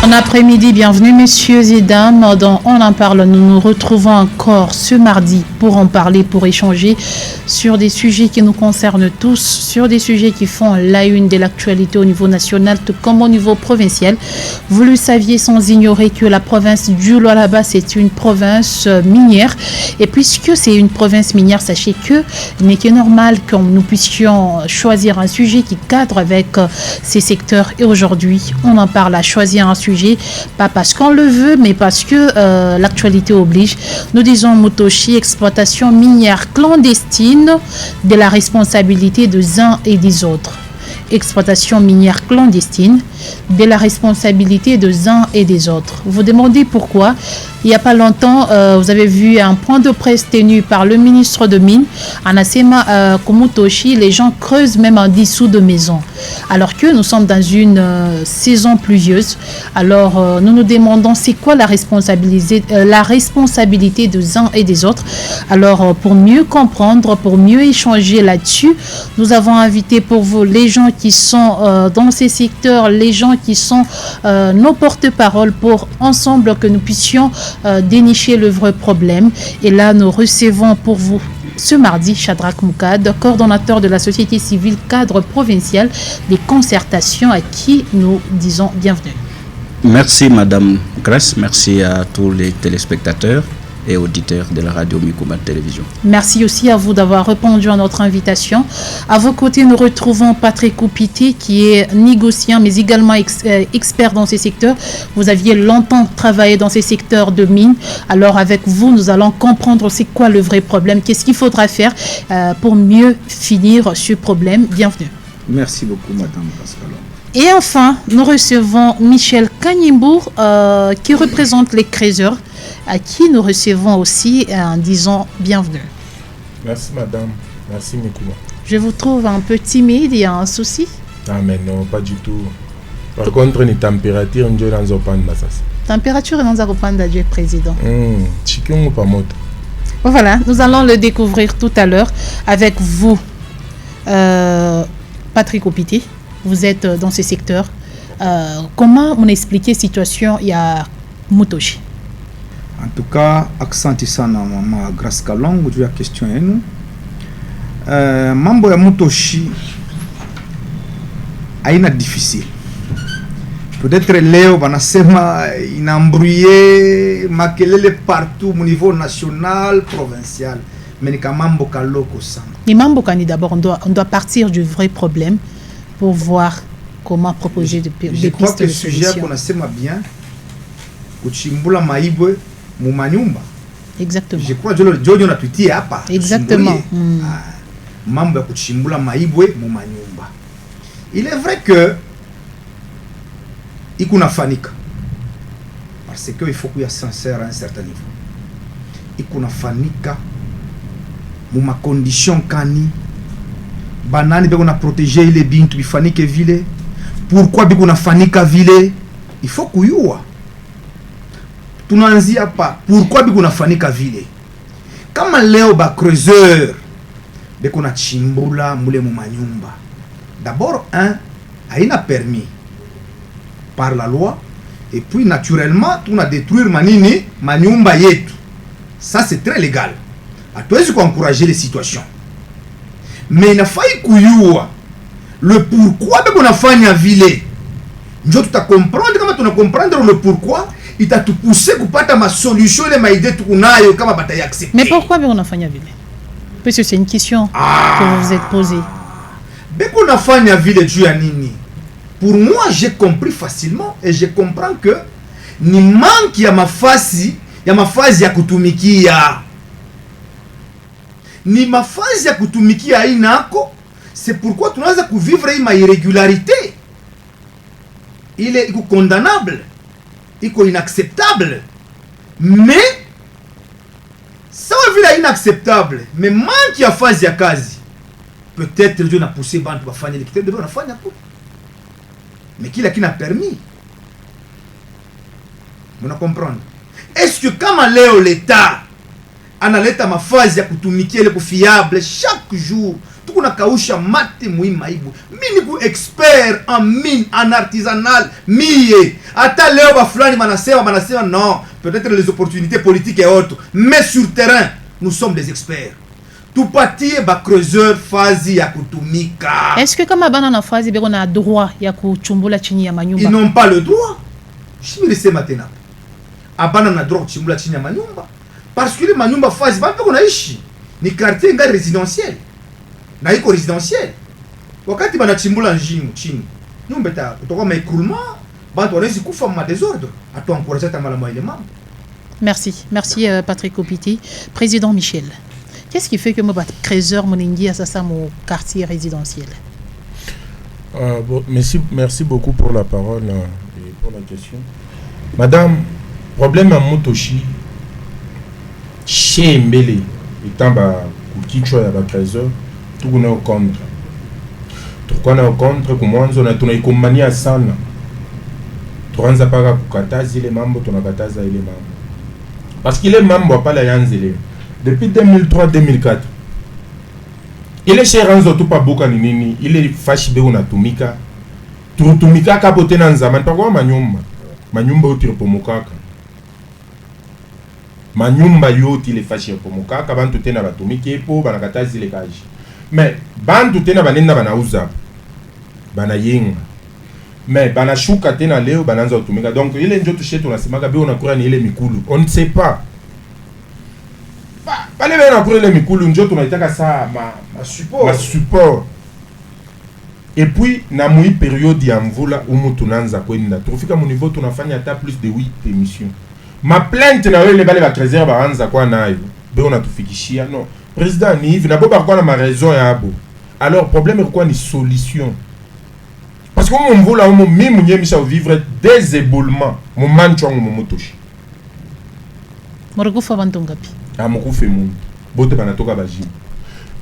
Bon après-midi, bienvenue messieurs et dames. Dans On en parle, nous nous retrouvons encore ce mardi pour en parler, pour échanger sur des sujets qui nous concernent tous, sur des sujets qui font la une de l'actualité au niveau national tout comme au niveau provincial. Vous le saviez sans ignorer que la province du Lualaba, c'est une province minière. Et puisque c'est une province minière, sachez que il n'est que normal que nous puissions choisir un sujet qui cadre avec ces secteurs. Et aujourd'hui, on en parle à choisir un sujet, pas parce qu'on le veut, mais parce que l'actualité oblige. Nous disons Mutoshi, exploitation minière clandestine, de la responsabilité des uns et des autres. Exploitation minière clandestine, de la responsabilité des uns et des autres. Vous demandez pourquoi? Il n'y a pas longtemps, vous avez vu un point de presse tenu par le ministre de Mines, Anasema Komutoshi. Les gens creusent même en dessous de maisons. Alors que nous sommes dans une saison pluvieuse. Alors nous nous demandons c'est quoi la responsabilité des uns et des autres. Alors pour mieux comprendre, pour mieux échanger là-dessus, nous avons invité pour vous les gens qui sont dans ces secteurs, les gens qui sont nos porte-paroles pour ensemble que nous puissions dénicher le vrai problème. Et là, nous recevons pour vous ce mardi Shadrach Moukad, coordonnateur de la société civile cadre provincial des concertations, à qui nous disons bienvenue. Merci Madame Grace, merci à tous les téléspectateurs et auditeurs de la radio Mikuma Télévision. Merci aussi à vous d'avoir répondu à notre invitation. À vos côtés, nous retrouvons Patrick Koupiti, qui est négociant, mais également expert dans ces secteurs. Vous aviez longtemps travaillé dans ces secteurs de mines. Alors avec vous, nous allons comprendre c'est quoi le vrai problème, qu'est-ce qu'il faudra faire pour mieux finir ce problème. Bienvenue. Merci beaucoup, Madame Pascal. Et enfin, nous recevons Michel Kanyimbour, qui représente les creuseurs, à qui nous recevons aussi en disant bienvenue. Merci madame, merci Mikuma. Je vous trouve un peu timide, il y a un souci? Ah mais non, pas du tout. Par contre, une température, on dirait dans un température dans un Dieu président. Chicken ou pas moto. Voilà, nous allons le découvrir tout à l'heure avec vous, Patrick Koupiti. Vous êtes dans ce secteur. Comment on expliquait la situation il y a Mutoshi? En tout cas, accent sana mama Grace Kalongo juu ya question yenu. Mambo ya Mutoshi haina difficile. Peut-être leo banasema inambrouillé makelele partout au niveau national, provincial, mais ni mambo kaloko sana. Ni mambo kani d'abord on doit partir du vrai problème pour voir comment proposer des pistes de solution. Je crois que le sujet qu'on asema bien kuchimbula maibwe mumanyumba. Exactement. Je crois que Jojo na tutie hapa. Exactement. Mambo ya kuchimbula maibwe mumanyumba. Il est vrai que ikunafanika. Parce que il faut qu'il y ait sincère à un certain niveau. Ikunafanika muma condition kani banani beko na protéger ile bintu bifanike vile. Pourquoi beko nafanika vile? Il faut kuyua. Tunaanzia hapa pourquoi biko nafanika vile. Kama leo ba creuseur beko na chimbula mule mu manyumba. D'abord haina permis par la loi et puis naturellement tuna détruire manini manyumba yetu. Ça c'est très légal. Hatuwezi encourager les situations. Mais inafai kuyua le pourquoi beko nafanya vile. Ndio tuta-comprendre kama tuna comprendre le pourquoi. Il t'a tout poussé pour pas ma solution les maïdés tunayo kama bataille accepter. Mais pourquoi on a fait vile? Parce que c'est une question que vous vous êtes posée. Beko na fanya vile juu ya nini? Pour moi, j'ai compris facilement et je comprends que ni manque ya mafasi ya kutumikia. Ni mafasi ya kutumikia inako, c'est pourquoi tunaanza kuvivre hii irrégularité. Il est condamnable. Iko inacceptable, mais ça va vile inacceptable, mais manque ya phase ya kazi peut-être Dieu n'a poussé bantu bafanya le kitendo ndio nafanya tu, mais kila kina permis. Muna comprendre? Est-ce que kama leo l'État analeta mafazi ya kutumikia ile fiable chaque jour tukuna kausha mate muhimu ibu. Mimi ni expert en mine, en artisanal, mie. Ata leo ba fulani banasema non, peut-être les opportunités politiques et autres, mais sur terrain, nous sommes des experts. Tupatie ba creuseur fazi ya kutumika. Est-ce que kama bana na fazi beko na droit ya kuchumbula chini ya manyumba? Ils n'ont pas le droit. Je me laisse maintenant. Abana na droit kuchumbula chini ya manyumba. Parce que les manyumba fazi ba beko naishi. Ni quartier nga résidentiel. Na iko résidentiel. Wakati bana chimbula njingu chini. Nyumba ta kutoka maécroulement, bantu wanaweza kufa ma désordre. Atu encourager ta malama ile mama. Merci. Merci Patrick Opiti. Président Michel. Qu'est-ce qui fait que mon Crézeur Moningi a ça mon quartier résidentiel? Bon, merci beaucoup pour la parole et pour la question. Madame, problème à Motoshi, chez Mbele, étant kichwa ya Crézeur, tout on est au contre. Tout on est au contre, comme on a tourné comme mania sana. Tuanza paka kukataza ile mambo tunakataza ile mambo. Parce qu'il est mambo pas la yanzele. Depuis 2003-2004, il est chez Ranzo Tupa Boka Nini, il est fâché de Tumika. Tumika capoté dans Zaman, pas quoi Manyumba. Manyumba au Tirpomokaka. Manyumba yot il est fâché pour Mokaka, Ban tout na Batumiki, pour Banakatazi les cages. Mais Ban tout na Banena Banauza, Banaying. Mais Banashuka tena Léo, Bananza Tumika. Donc il est touché ton Asimaka, on a couru il est Mikulu. On ne sait pas. Bale bena kule le mikulu njo tunaitaka ça ma support. Et puis na mui période ya mvula umu tunanza kwenda tufika mu niveau tunafanya hata plus de 8 émissions. Ma plainte na wale bale ba trésor ba anza kwa nayo be on atufikishia non président ni hivi na boba kwa na ma raison ya abo. Alors problème quoi ni solution. Parce que mu mvula umu mimi nyemisa vivre des éboulements mu manchwa mu motoshi. Morgufa bantungapi. Amukufe mundu bote banatoka bajibu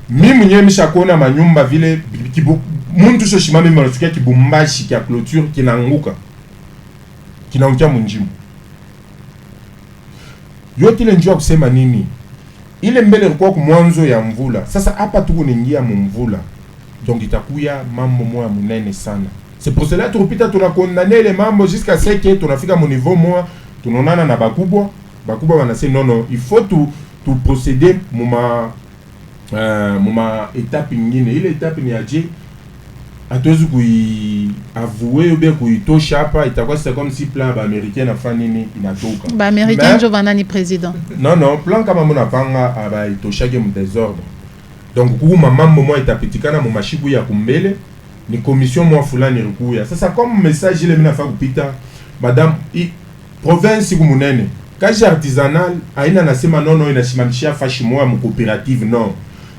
mimi nyemesha kuona manyumba vile kibu mundu sho shimame mwanasikia kibumbashi kia clôture kinaanguka kinaangukia munjimu yote ile njoo kusema nini ile mbele kwa mwanzo ya mvula sasa hapa tuko ningia mvula donc itakuya mambo moya munene sana c'est pour cela turupita tunakondane ile mambo jusqu'à ce que tunafika mu niveau moya tunaonana na bakubwa wanasema non il faut tout procéder muma étape nyingine ile étape ni aje atozi kui avouer ou bien kuitosha hapa itakuwa c'est comme si plan ba américain na fani nini inatoka ba américain jo banani président non plan kama mona panga aba itosha ke mu désordre donc kuma mambo mo itapitikana mu mashiku ya kumbele ni commission mo fulani rukuya sasa comme message ile mina fa kupita madame province kumunene kazi artisanal aina nasema nono inasimamishia fashi moja mu coopérative non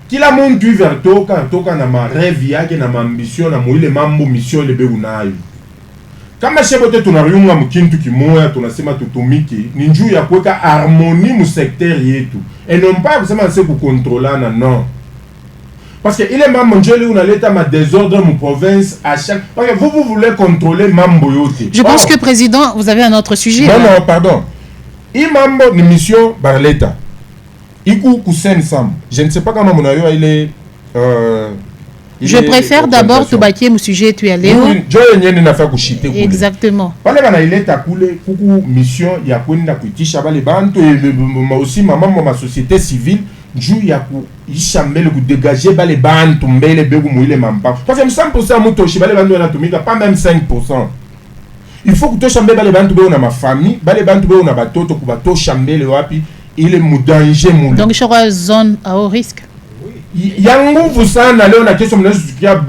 kila mundu vers toka na ma rêve yake na ambition na muile mambo mission lebe unayo kama shebote tunariunga mkintu kimoya tunasema tutumiki ni njuu ya kuweka harmonie mu secteur yetu et non pas kusema c'est pour contrôler non parce que il est mambo njeli unaleta ma désordre mu province à chaque parce que vous voulez contrôler mambo yote. Je pense que président vous avez un autre sujet. Non pardon. Imambo ni mission barleta. Iku kusen sam. Je ne sais pas comment mon ayo il est je préfère d'abord tubakie mu sujet tu allé. Jo yenye na fa kushite kule. Exactement. Pale bana ileta kule kuku mission ya kwenda kuitisha bale bantu aussi ma société civile njuu ya kuisha mbele kudegager bale bantu mbele begu muile mampa. Parce que 100% mutoshi bale bantu wanatumika pas même 5%. Il faut que to chambe bale bantu be na ma famille bale bantu be na batoto ku bato chambele wapi ile mu danger mu donc sur une zone à haut risque ya nguvu sana leo na kesho mnazukia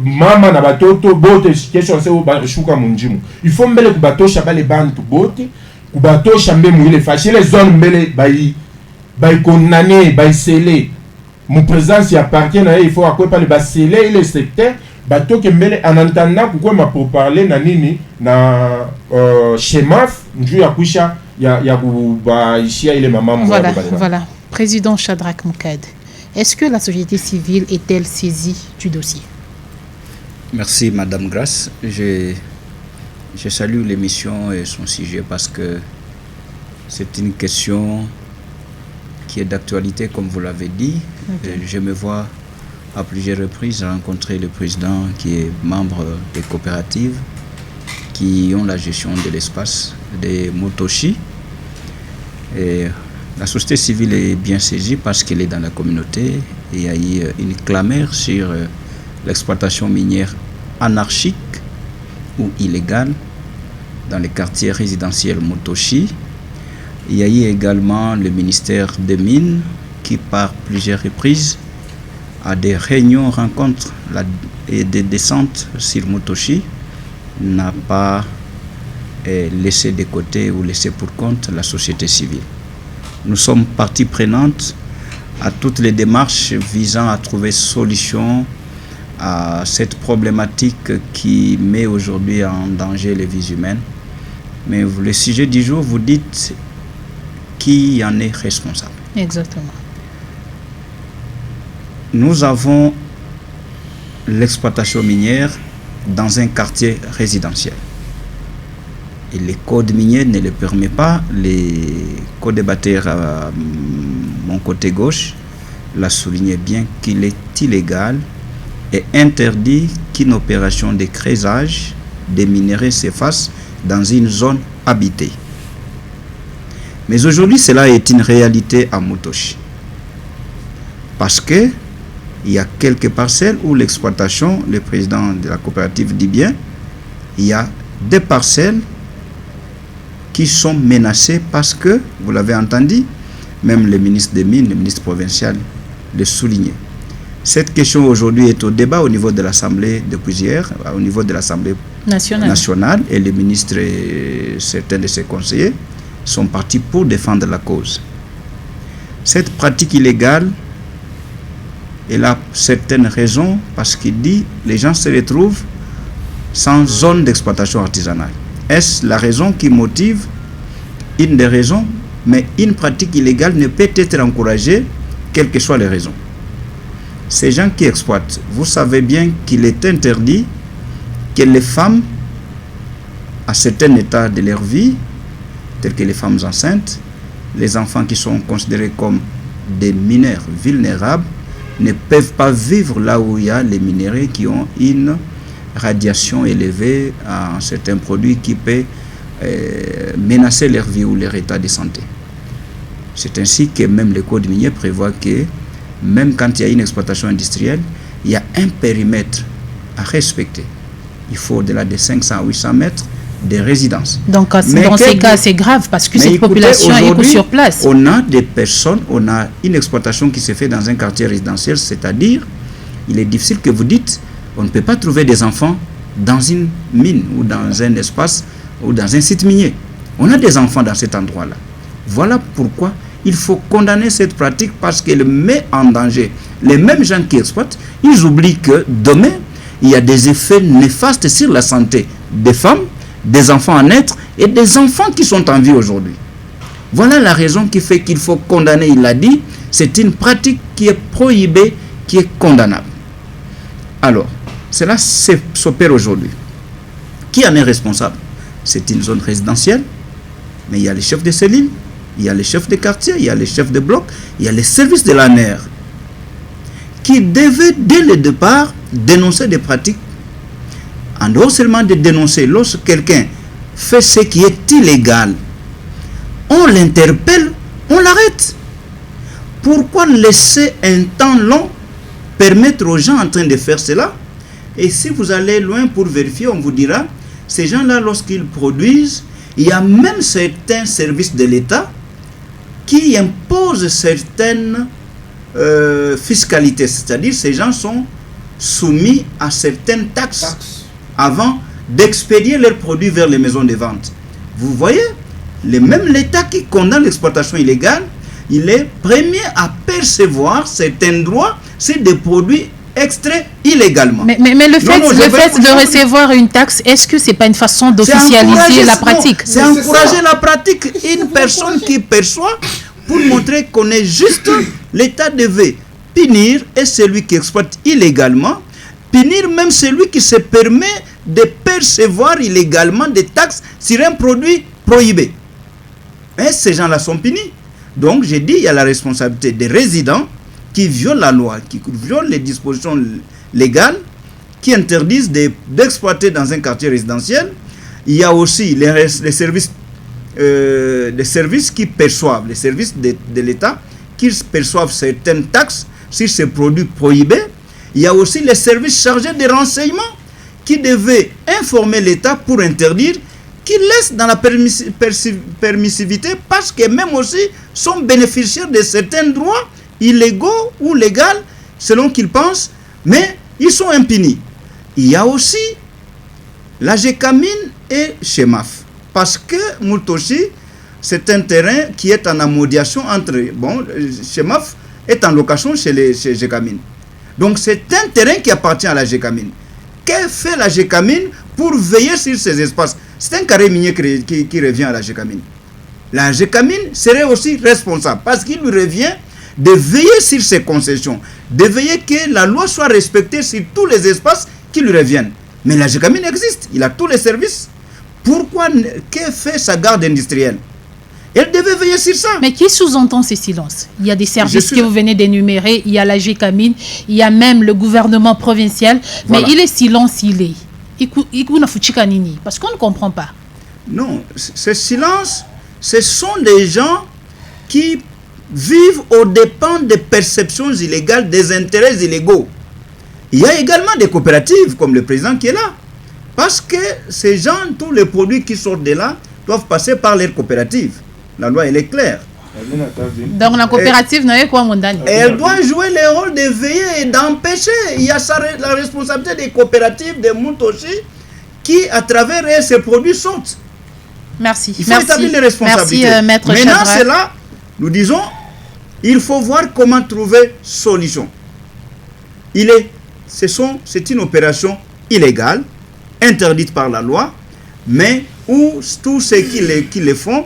mama na batoto bote kesho sio bashuka munjimu il faut mbele ku bato bale bantu bote ku bato chambe mu ile fashi les zones mbele bay condamné bay scellé mu présence ya parquet na il faut akwepa le bascellé ile secteur bato kembele en entendant kukwema pour parler na nini na chemaf njuu ya kuisha ya kubaishia ile mama voilà voilà président Shadrack Moukad est-ce que la société civile est-elle saisie du dossier? Merci madame Grace, je salue l'émission et son sujet parce que c'est une question qui est d'actualité comme vous l'avez dit. Okay. Je me vois à plusieurs reprises rencontré le président qui est membre des coopératives qui ont la gestion de l'espace des Motoshi. Et la société civile est bien saisie parce qu'elle est dans la communauté. Et il y a eu une clameur sur l'exploitation minière anarchique ou illégale dans les quartiers résidentiels Motoshi. Il y a eu également le ministère des Mines qui, par plusieurs reprises, à des réunions, rencontres et des descentes sur Motoshi, n'a pas laissé de côté ou laissé pour compte la société civile. Nous sommes partie prenante à toutes les démarches visant à trouver solution à cette problématique qui met aujourd'hui en danger les vies humaines. Mais le sujet du jour, vous dites qui en est responsable. Exactement. Nous avons l'exploitation minière dans un quartier résidentiel. Et les codes miniers ne le permettent pas. Les co-débatteurs à mon côté gauche l'a souligné bien qu'il est illégal et interdit qu'une opération de creusage des minerais se fasse dans une zone habitée. Mais aujourd'hui, cela est une réalité à Motoshi. Parce que il y a quelques parcelles où l'exploitation, le président de la coopérative dit bien, il y a des parcelles qui sont menacées parce que, vous l'avez entendu, même le ministre des Mines, le ministre provincial, le soulignait. Cette question aujourd'hui est au débat au niveau de l'Assemblée depuis hier, au niveau de l'Assemblée nationale, et le ministre et certains de ses conseillers sont partis pour défendre la cause. Cette pratique illégale, elle a certaines raisons parce qu'il dit que les gens se retrouvent sans zone d'exploitation artisanale. Est-ce la raison qui motive? Une des raisons, mais une pratique illégale ne peut être encouragée, quelles que soient les raisons. Ces gens qui exploitent, vous savez bien qu'il est interdit que les femmes, à certains états de leur vie, tels que les femmes enceintes, les enfants qui sont considérés comme des mineurs vulnérables, ne peuvent pas vivre là où il y a les minéraux qui ont une radiation élevée à certains produits qui peuvent menacer leur vie ou leur état de santé. C'est ainsi que même le code minier prévoit que même quand il y a une exploitation industrielle, il y a un périmètre à respecter. Il faut au-delà de 500 à 800 mètres de résidence. Donc dans ces cas, c'est grave parce que cette population est sur place. On a des personnes, on a une exploitation qui se fait dans un quartier résidentiel, c'est-à-dire, il est difficile que vous dites, on ne peut pas trouver des enfants dans une mine ou dans un espace ou dans un site minier. On a des enfants dans cet endroit-là. Voilà pourquoi il faut condamner cette pratique parce qu'elle met en danger les mêmes gens qui exploitent. Ils oublient que demain, il y a des effets néfastes sur la santé des femmes, des enfants à naître et des enfants qui sont en vie aujourd'hui. Voilà la raison qui fait qu'il faut condamner, il l'a dit, c'est une pratique qui est prohibée, qui est condamnable. Alors, cela s'opère aujourd'hui. Qui en est responsable? C'est une zone résidentielle, mais il y a les chefs de cellule, il y a les chefs de quartier, il y a les chefs de bloc, il y a les services de l'ANER qui devaient dès le départ dénoncer des pratiques. En dehors seulement de dénoncer, lorsque quelqu'un fait ce qui est illégal, on l'interpelle, on l'arrête. Pourquoi laisser un temps long permettre aux gens en train de faire cela? Et si vous allez loin pour vérifier, on vous dira, ces gens-là, lorsqu'ils produisent, il y a même certains services de l'État qui imposent certaines fiscalités. C'est-à-dire ces gens sont soumis à certaines taxes avant d'expédier leurs produits vers les maisons de vente. Vous voyez, même l'État qui condamne l'exploitation illégale, il est premier à percevoir certains droits, c'est des produits extraits illégalement. Mais le fait de recevoir une taxe, est-ce que ce n'est pas une façon d'officialiser la pratique? C'est encourager la pratique. Une personne qui perçoit pour montrer qu'on est juste, l'État devait punir et celui qui exploite illégalement, punir même celui qui se permet de percevoir illégalement des taxes sur un produit prohibé. Mais ces gens-là sont punis. Donc, j'ai dit, il y a la responsabilité des résidents qui violent la loi, qui violent les dispositions légales, qui interdisent d'exploiter dans un quartier résidentiel. Il y a aussi les services qui perçoivent, les services de l'État, qui perçoivent certaines taxes sur ces produits prohibés. Il y a aussi les services chargés des renseignements qui devaient informer l'État pour interdire, qui laissent dans la permissivité parce que même aussi sont bénéficiaires de certains droits illégaux ou légaux selon qu'ils pensent, mais ils sont impunis. Il y a aussi la GECAMIN et Chemaf. Parce que Mutoshi, c'est un terrain qui est en amodiation entre... Bon, Chemaf est en location chez GECAMIN. Donc c'est un terrain qui appartient à la GECAMIN. Que fait la GECAMIN pour veiller sur ces espaces? C'est un carré minier qui revient à la GECAMIN. La GECAMIN serait aussi responsable parce qu'il lui revient de veiller sur ses concessions, de veiller que la loi soit respectée sur tous les espaces qui lui reviennent. Mais la GECAMIN existe, il a tous les services. Pourquoi, que fait sa garde industrielle? Elle devait veiller sur ça. Mais qui sous-entend ces silences? Il y a des services que vous venez d'énumérer, il y a la GECAMIN, il y a même le gouvernement provincial, Voilà. mais il est silence, il est. Parce qu'on ne comprend pas. Non, ce silence, ce sont les gens qui vivent aux dépens des perceptions illégales, des intérêts illégaux. Il y a également des coopératives, comme le président qui est là. Parce que ces gens, tous les produits qui sortent de là, doivent passer par les coopératives. La loi, elle est claire. Donc la coopérative n'a quoi, mon Dani? Elle doit jouer le rôle de veiller et d'empêcher. Il y a la responsabilité des coopératives, des Mutoshi, qui, à travers elles, ces produits sortent. Merci. Il faut établir les responsabilités. Merci, Maître Maintenant, Chadra. c'est là, nous disons, il faut voir comment trouver solution. C'est une opération illégale, interdite par la loi, mais où tous ceux qui le font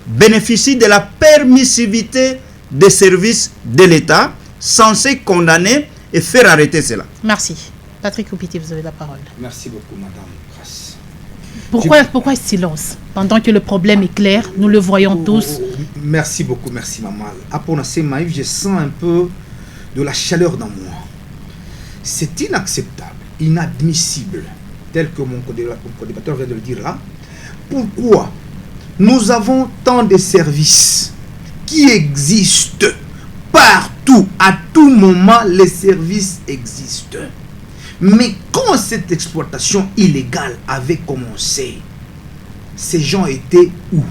bénéficient de la permissivité des services de l'État, censés condamner et faire arrêter cela. Merci. Patrick Oupiti, vous avez la parole. Merci beaucoup, madame. Grâce. Pourquoi ce silence? Pendant que le problème est clair, nous le voyons tous. Merci beaucoup, merci maman. Après Maïf, je sens un peu de la chaleur dans moi. C'est inacceptable, inadmissible, tel que mon co-débatteur vient de le dire là. Pourquoi nous avons tant de services qui existent partout, à tout moment, les services existent. Mais quand cette exploitation illégale avait commencé, ces gens étaient où?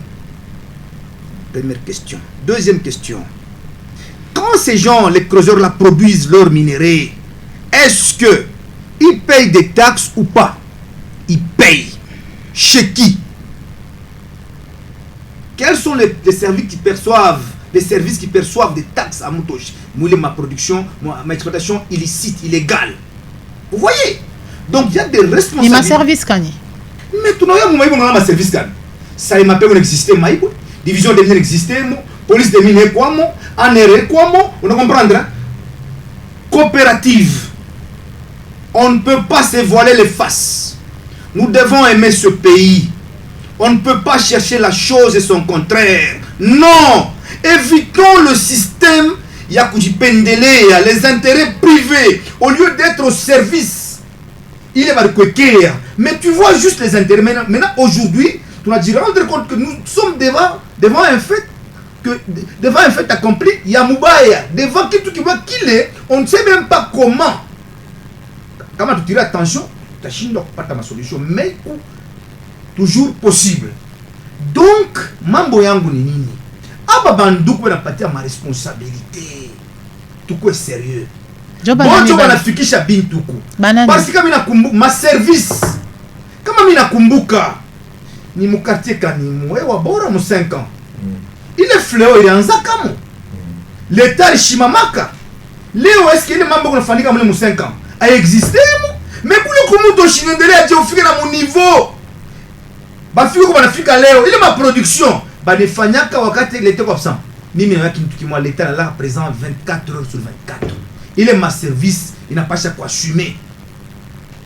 Première question. Deuxième question. Quand ces gens, les creuseurs, là, produisent leur minerai, est-ce qu'ils payent des taxes ou pas? Ils payent. Chez qui? Quels sont les services qui perçoivent des taxes à Mutoshi? Moulé, ma production, ma exploitation illicite, illégale. Vous voyez? Donc il y a des responsabilités. Et ma service, Kanye. Mais tout le monde a ma service. Ça il m'appelle, on existait, division des mines existait, police des mines, quoi, en erreur, quoi, on a comprendre. Hein? Coopérative. On ne peut pas se voiler les faces. Nous devons aimer ce pays. On ne peut pas chercher la chose et son contraire. Non! Évitons le système Yakujipendele, les intérêts privés, au lieu d'être au service. Il est marqué. Mais tu vois juste les intérêts. Maintenant aujourd'hui, tu vas te rendre compte que nous sommes devant un fait accompli. Il y a Moubaya. Devant qui tu vois qu'il est, on ne sait même pas comment. Comment tu dirais attention, ta Chine n'a pas ta solution, mais toujours possible. Donc, mambo yangu ni nini? Ababanduku na patia ma responsabilité. Tuko est sérieux. Bonjo banafikisha bintuku. Parce que mina kumbuka ma service. Kama mina kumbuka ni mu quartier Kanimu wa bora mu 5 ans. Il est fléau il anza kamo. L'état Shimamaka. Leo est-ce qu'il est mambo kunafanyika mu 5 ans? A existé mais pour le kumuto shinendele ati ofike na mu niveau. Bafiko ko banafika leo ile ma production banefanyaka wakati l'état kwa absent. Mimi na kitu kimwa l'état là présent 24 heures sur 24. Il est ma service, il n'a pas chaque quoi assumer.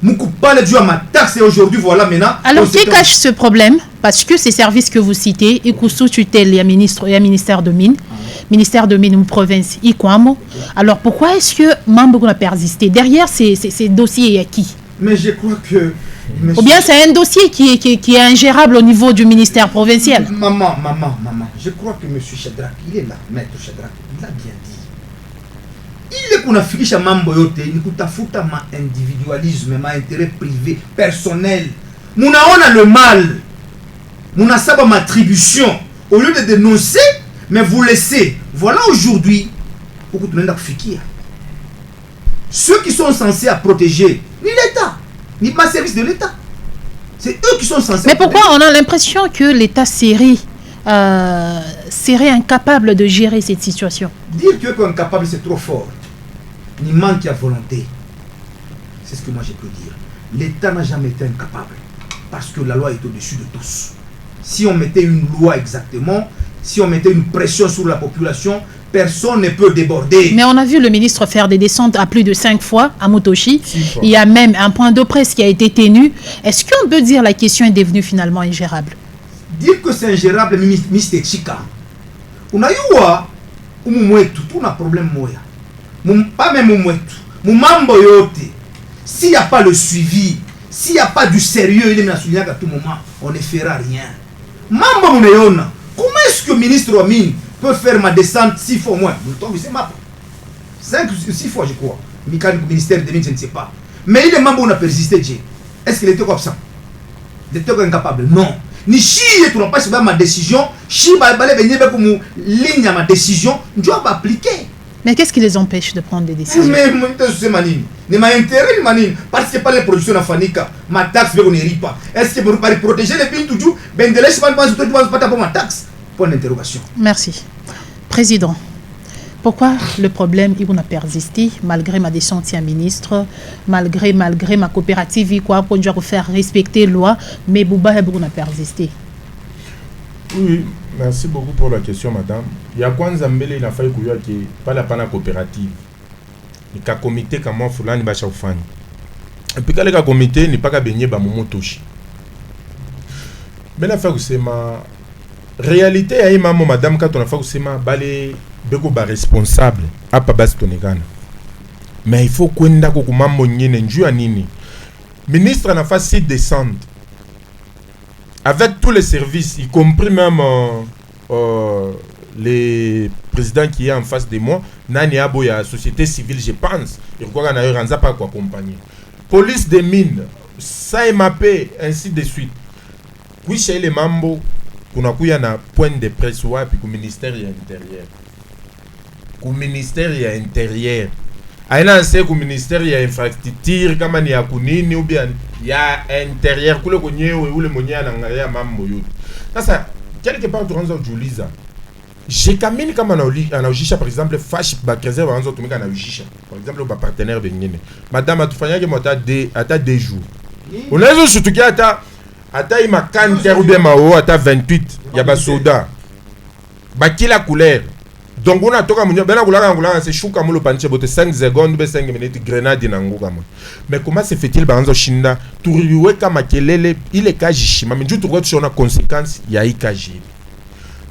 Moukoupa dû à ma taxe et aujourd'hui voilà maintenant. Alors qui cache ce problème? Parce que ces services que vous citez, ils sous tutelle, il y a ministère de Mines, ministère de Mines ou province, Ikwamo. Alors pourquoi est-ce que Mambo a persisté? Derrière ces dossiers, il y a qui? Mais je crois que... Ou bien c'est un dossier qui est ingérable au niveau du ministère provincial. Maman, je crois que M. Shadrach, il est là, maître Shadrach, il a bien dit. Il est qu'on a fini chez Mambo Yote, il nous a foutu ma individualisme, ma intérêt privé, personnel. Nous avons le mal. Nous avons ma attribution. Au lieu de dénoncer, mais vous laissez. Voilà aujourd'hui, beaucoup de gens fikir. Ceux qui sont censés à protéger, ni l'État, ni pas service de l'État. C'est eux qui sont censés. Mais pourquoi on a l'impression que l'État serait incapable de gérer cette situation? Dire que est incapable, c'est trop fort. Ni manque à volonté. C'est ce que moi je peux dire. L'État n'a jamais été incapable. Parce que la loi est au-dessus de tous. Si on mettait une loi exactement, si on mettait une pression sur la population, personne ne peut déborder. Mais on a vu le ministre faire des descentes à plus de 5 fois à Motoshi. Il y a même un point de presse qui a été tenu. Est-ce qu'on peut dire que la question est devenue finalement ingérable? Dire que c'est ingérable, Mr. Chika. On a eu tout un problème. Pas même Mambo Yote. S'il n'y a pas le suivi, s'il n'y a pas du sérieux, il est souligné à tout moment, on ne fera rien. Mambo Mounéona, comment est-ce que le ministre Ouamine peut faire ma descente 6 fois moins? 5 ou 6 fois, je crois. Le ministère des Mines, je ne sais pas. Mais il est Mambo, on a persisté. Est-ce qu'il était absent? Il était incapable? Non. Ni si tu n'as pas suivi ma décision, si tu n'as pas ligne à ma décision, je dois appliquer. Mais qu'est-ce qui les empêche de prendre des décisions? Mais c'est manine. Ne m'a intérêt, manine. Parce que pas les productions en Fanika. Ma taxe, on n'y pas. Est-ce que pour protéger les pays toujours, ben de laisser pas pour ma taxe? Point d'interrogation. Merci. Président, pourquoi le problème il a persisté malgré ma descente à ministre, malgré ma coopérative, il quoi pour nous faire respecter la loi, mais Bouba a persisté? Oui, merci beaucoup pour la question, madame. Il y a quoi Nzambele, il a fallu que pas la pana coopérative. Il y a un comité comme moi, Fulani Bachafani. Et puis, quand il y a un comité, il n'y a pas qu'à baigner dans mon toshi. Mais la fois que c'est ma réalité, il y a une madame, quand on a fait que c'est ma balé, beko ba responsable, à pas bas tonegana. Mais il faut qu'on ait un mambo n'enjou anini. Ministre n'a fait 6 descentes. Avec tous les services, y compris même les présidents qui est en face de moi, Nani Abo, il y a la société civile, je pense. Il y a un pas quoi accompagner. Police des mines, SAEMAP, ainsi de suite. Oui, chez les Mambo, il y a un point de presse, puis le ministère intérieur. Le ministère intérieur. Aina sait que le ministère il y a infrastructure comme il y a kunini ou bien il y a intérieur que le connaît ou le monia n'engagea mambo yote. Ça quelque part durant cette Julisa, j'ai camine comme on a ujisha par exemple fâche ba réserve en autre mega na ujisha. Par exemple ba partenaire bengine. Madame atufanya que mota des jours. On a surtout qui ata ima canter ou bien mao ata 28 il y a ba soda. Ba kila couleur. Donc on a toka munyo bena kulanga c'est chouka mulo panche bote 5 secondes be 5 minutes grenade nango kama. Mais comment se fait-il banzo shinda turiwe kama kelele ile kajishima mais du tout on a conséquence ya ikaji.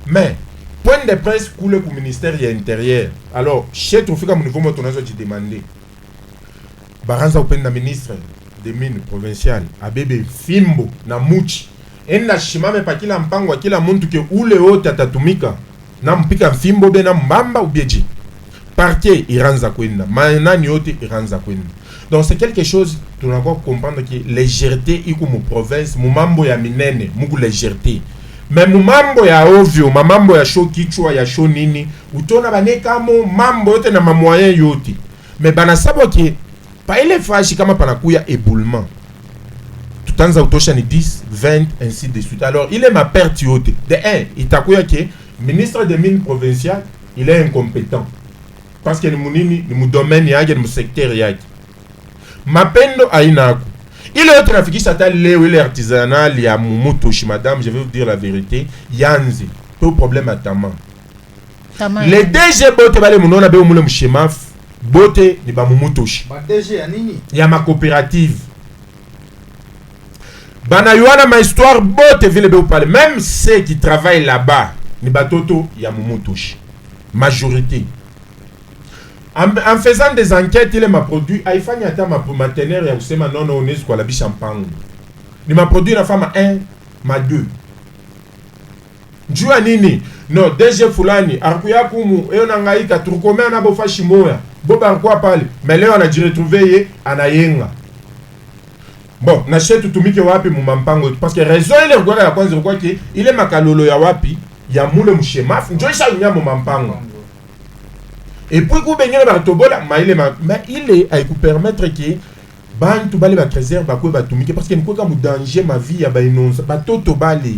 Mais point de presse coule au ministère de l'intérieur. Alors chez Trofika mon niveau moi on a demandé baranza open na ministre des mines provincial abebe fimbo na muchi enda shima me pakila mpango akila muntu ke ule wote atatumika na mpika fimbo be na mbamba ubieji parquet iranza kwenda manani yote iranza kwenda. Donc c'est quelque chose tu dois comprendre que légèreté iko mu province mu mambo ya minene muku légèreté mais mu mambo ya ovyo mambo ya show kichwa ya show nini utona baneka mo mambo yote na mamoyen yote mais bana sabo ki pa ile fashi kama panakuya éboulement tutanza utosha ni 10 20 ainsi de suite. Alors il est ma perte yote de 1 itakuya ki ministre des mines provincial, il est incompétent. Parce que le domaine yake, le secteur yake. Mapendo ainaku. Il est trafiqué à il est artisanal, il y a Momotoshi, madame, je vais vous dire la vérité. Yanzi, peu problème à Tama. Les DG bote bale munona be umule mshemaf, bote ni ba Momotoshi. Ba DG anini? Il y a ma coopérative. Banayuana ma histoire bote vile be parler. Même ceux qui travaillent là-bas, ni batoto ya Mumutushi. Majorité. En faisant des enquêtes, il m'a produit. Aïfani ata ma partenaire ya kusema non on est quoi la bichampango. Il m'a produit la femme 1, ma 2. Njua nini? Non, DG fulani akuya kumu eyo nangaika turukomea na bofashi moya. Boba kwa pale. Mais leo anajiretrouver ye anayenga. Bon, na chetu tumike wapi mumampango parce que raison ile ngwaka ya kwanza kwa ki ile makalolo ya wapi ya mule mshemafu njo isha unya mumampango. Et puis ku bengele ba tobola ma ile ay ku permettre que bantu bale ba trezer ba ko ba tumike parce que nko ka mu danger ma vie ya ba inonza ba toto bale.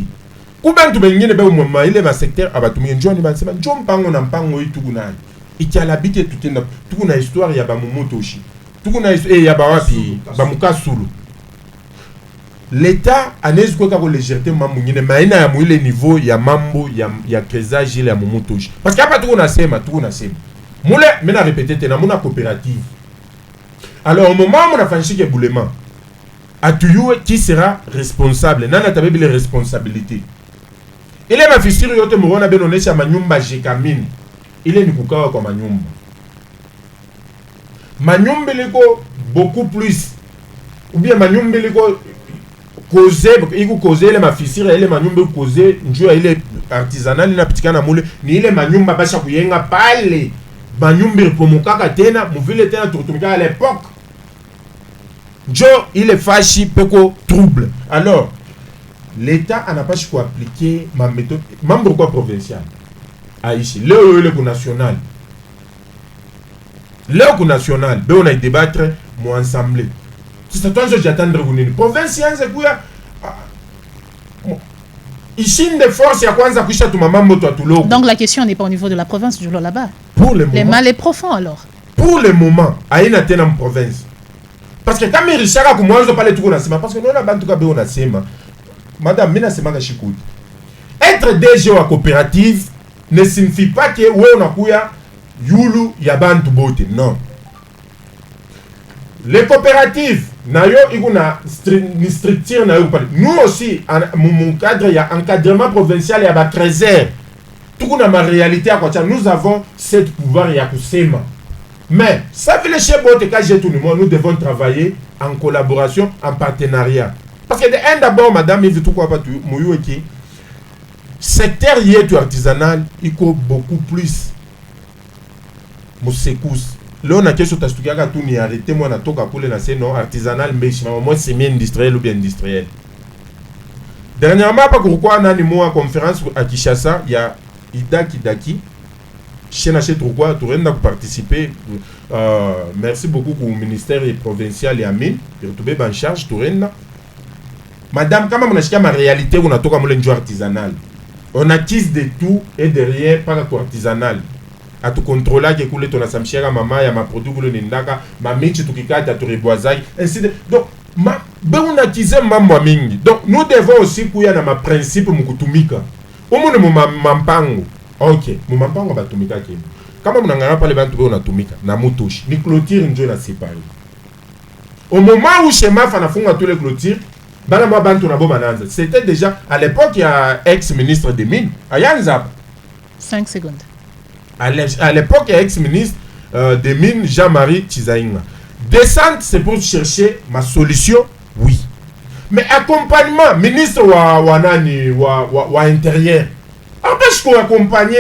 Ku bantu bengele ba mu ile ba secteur abatumike njo ni ba sema njo mpango na mpango itu kunani. Ikiala bike tutenda tukuna histoire ya ba Mumutoshi. Tukuna ya ba wapi ba mukasulu. L'État anezi kwa ko légèreté mambo ngine maina ya mwile niveau ya mambo ya kesage ile ya Mumutoshi. Parce que hapa tukuna sema. Mule mena répéter tena muna coopérative. Alors au moment où on a fanchi que boulement atuyue qui sera responsable nana tabebi les responsabilités. Ile mafisiri yote murona benonesha manyumba jekamini. Ile ni kukawa kwa manyumba. Manyumba liko beaucoup plus ou bien manyumba liko causer iko causer ile mafisiri ile manyumba causer njua ile artisanal inapitikana mule ni ile manyumba basha kuyenga pale manyumba pomokaka tena muvile tena tutumika à l'époque njo ile fashi peko trouble. Alors l'État n'a pas choisi appliquer ma méthode membre quoi provincial ici leo ile ku national be on a débattre mo ensemble. C'est toi je j'attendre kunini province yanze kuya ici de force ya kwanza kuisha tu mambo to atuloko. Donc la question n'est pas au niveau de la province du là-bas. Pour le moment. Les mal est profond alors. Pour le moment, aina tena en province. Parce que kama irishaka kumwanzo pale tuko nasema parce que nous na bantu ka be on asema. Madame mina sema ka shikuti. Être DG wa coopérative ne signifie pas que wewe unakuya yulu ya bantu bote. Non. Les coopératives nayo ikuna structure nayo pale. Nous aussi mon cadre il y a encadrement provincial ya ba trésor. Tukuna ma réalité à quoi nous avons cette pouvoir ya kusema. Mais ça veut le chef bote ka j'ai tout le monde nous devons travailler en collaboration en partenariat. Parce que d'abord madame il veut tout quoi pas tu moyo qui secteur yetu artisanal iko beaucoup plus musekous. Là on a question tastukiaka tu ni arrêter moi na toka kule na non artisanal mais moi semi industriel ou bien industriel. Dernièrement pas pourquoi nani moi conférence à Kinshasa il y a Ida Kidaki chez pourquoi tu viens de participer merci beaucoup au ministère provincial et Amin pour te mettre en charge tu viens madame kama mnashika ma réalité on a toka mule njo artisanal on acquise de tout et de rien pas que artisanal à tout contrôler que kule ton asamshera mama ya ma produit kule nindaka ma michi tukikata tu reboisage ainsi de donc ma be on acquise mambo mingi donc nous devons aussi kuya na ma principe mukutumika umune mu mampango OK mu mampango batumika kini kama mnangana pale bantu be unatumika na mutoshi ni clôture njo na séparé au moment où chez Maf anafunga tous les clôtures bana ma bantu na bo mananza c'était déjà à l'époque il y a ex-ministre des mines Ayanza 5 secondes. À l'époque, il y a ex-ministre des Mines, Jean-Marie Chizaïnga. Descente, c'est pour chercher ma solution, oui. Mais accompagnement, ministre wa intérieur, empêche qu'on accompagne.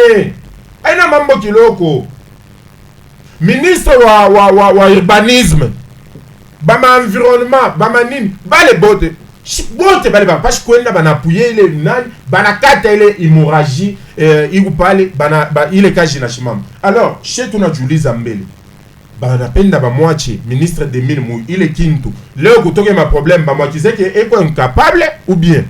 Aina mambo kiloko. Ministre wa urbanisme, bama environnement, bama nini, bale bote. Bote bale ba parce que na bana appuyer les nani, bana kata ile hémorragie iku pale bana ile kaji na shimam. Alors, chez tuna Julie Zambele. Bana penda ba moitié ministre des mines mu ile kintu. Leo kutoke ma problème ba moi qui sait que est incapable ou bien.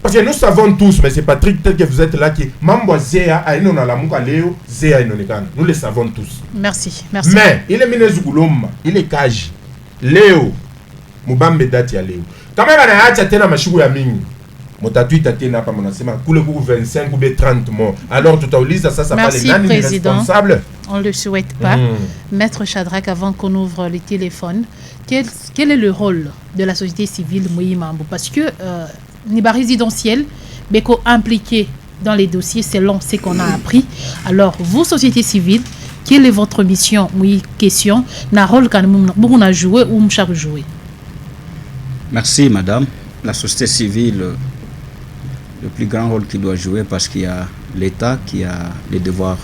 Parce que nous savons tous mais c'est Patrick tel que vous êtes là qui mambo zea aino na lamuka leo zea inonekana. Nous le savons tous. Merci. Mais il est minezukulomba, il est kaji. Leo mubambe dati ya leo. Kama banaacha tena mashugu ya mingi Motatu Tati n'a pas mon asema. Coule pour 25 ou 30 mois. Alors tout à l'heure, ça Merci, pas les Président. responsables. On ne le souhaite pas. Maître Shadrack, avant qu'on ouvre les téléphones, quel est le rôle de la société civile Mouyimambo? Parce que Niba résidentiel, Beko impliqué dans les dossiers selon ce qu'on a appris. Alors, vous, société civile, quelle est votre mission? Oui, question. Na rôle quand vous a joué ou m'chak joué? Merci, madame. La société civile, le plus grand rôle qu'il doit jouer, parce qu'il y a l'État qui a les devoirs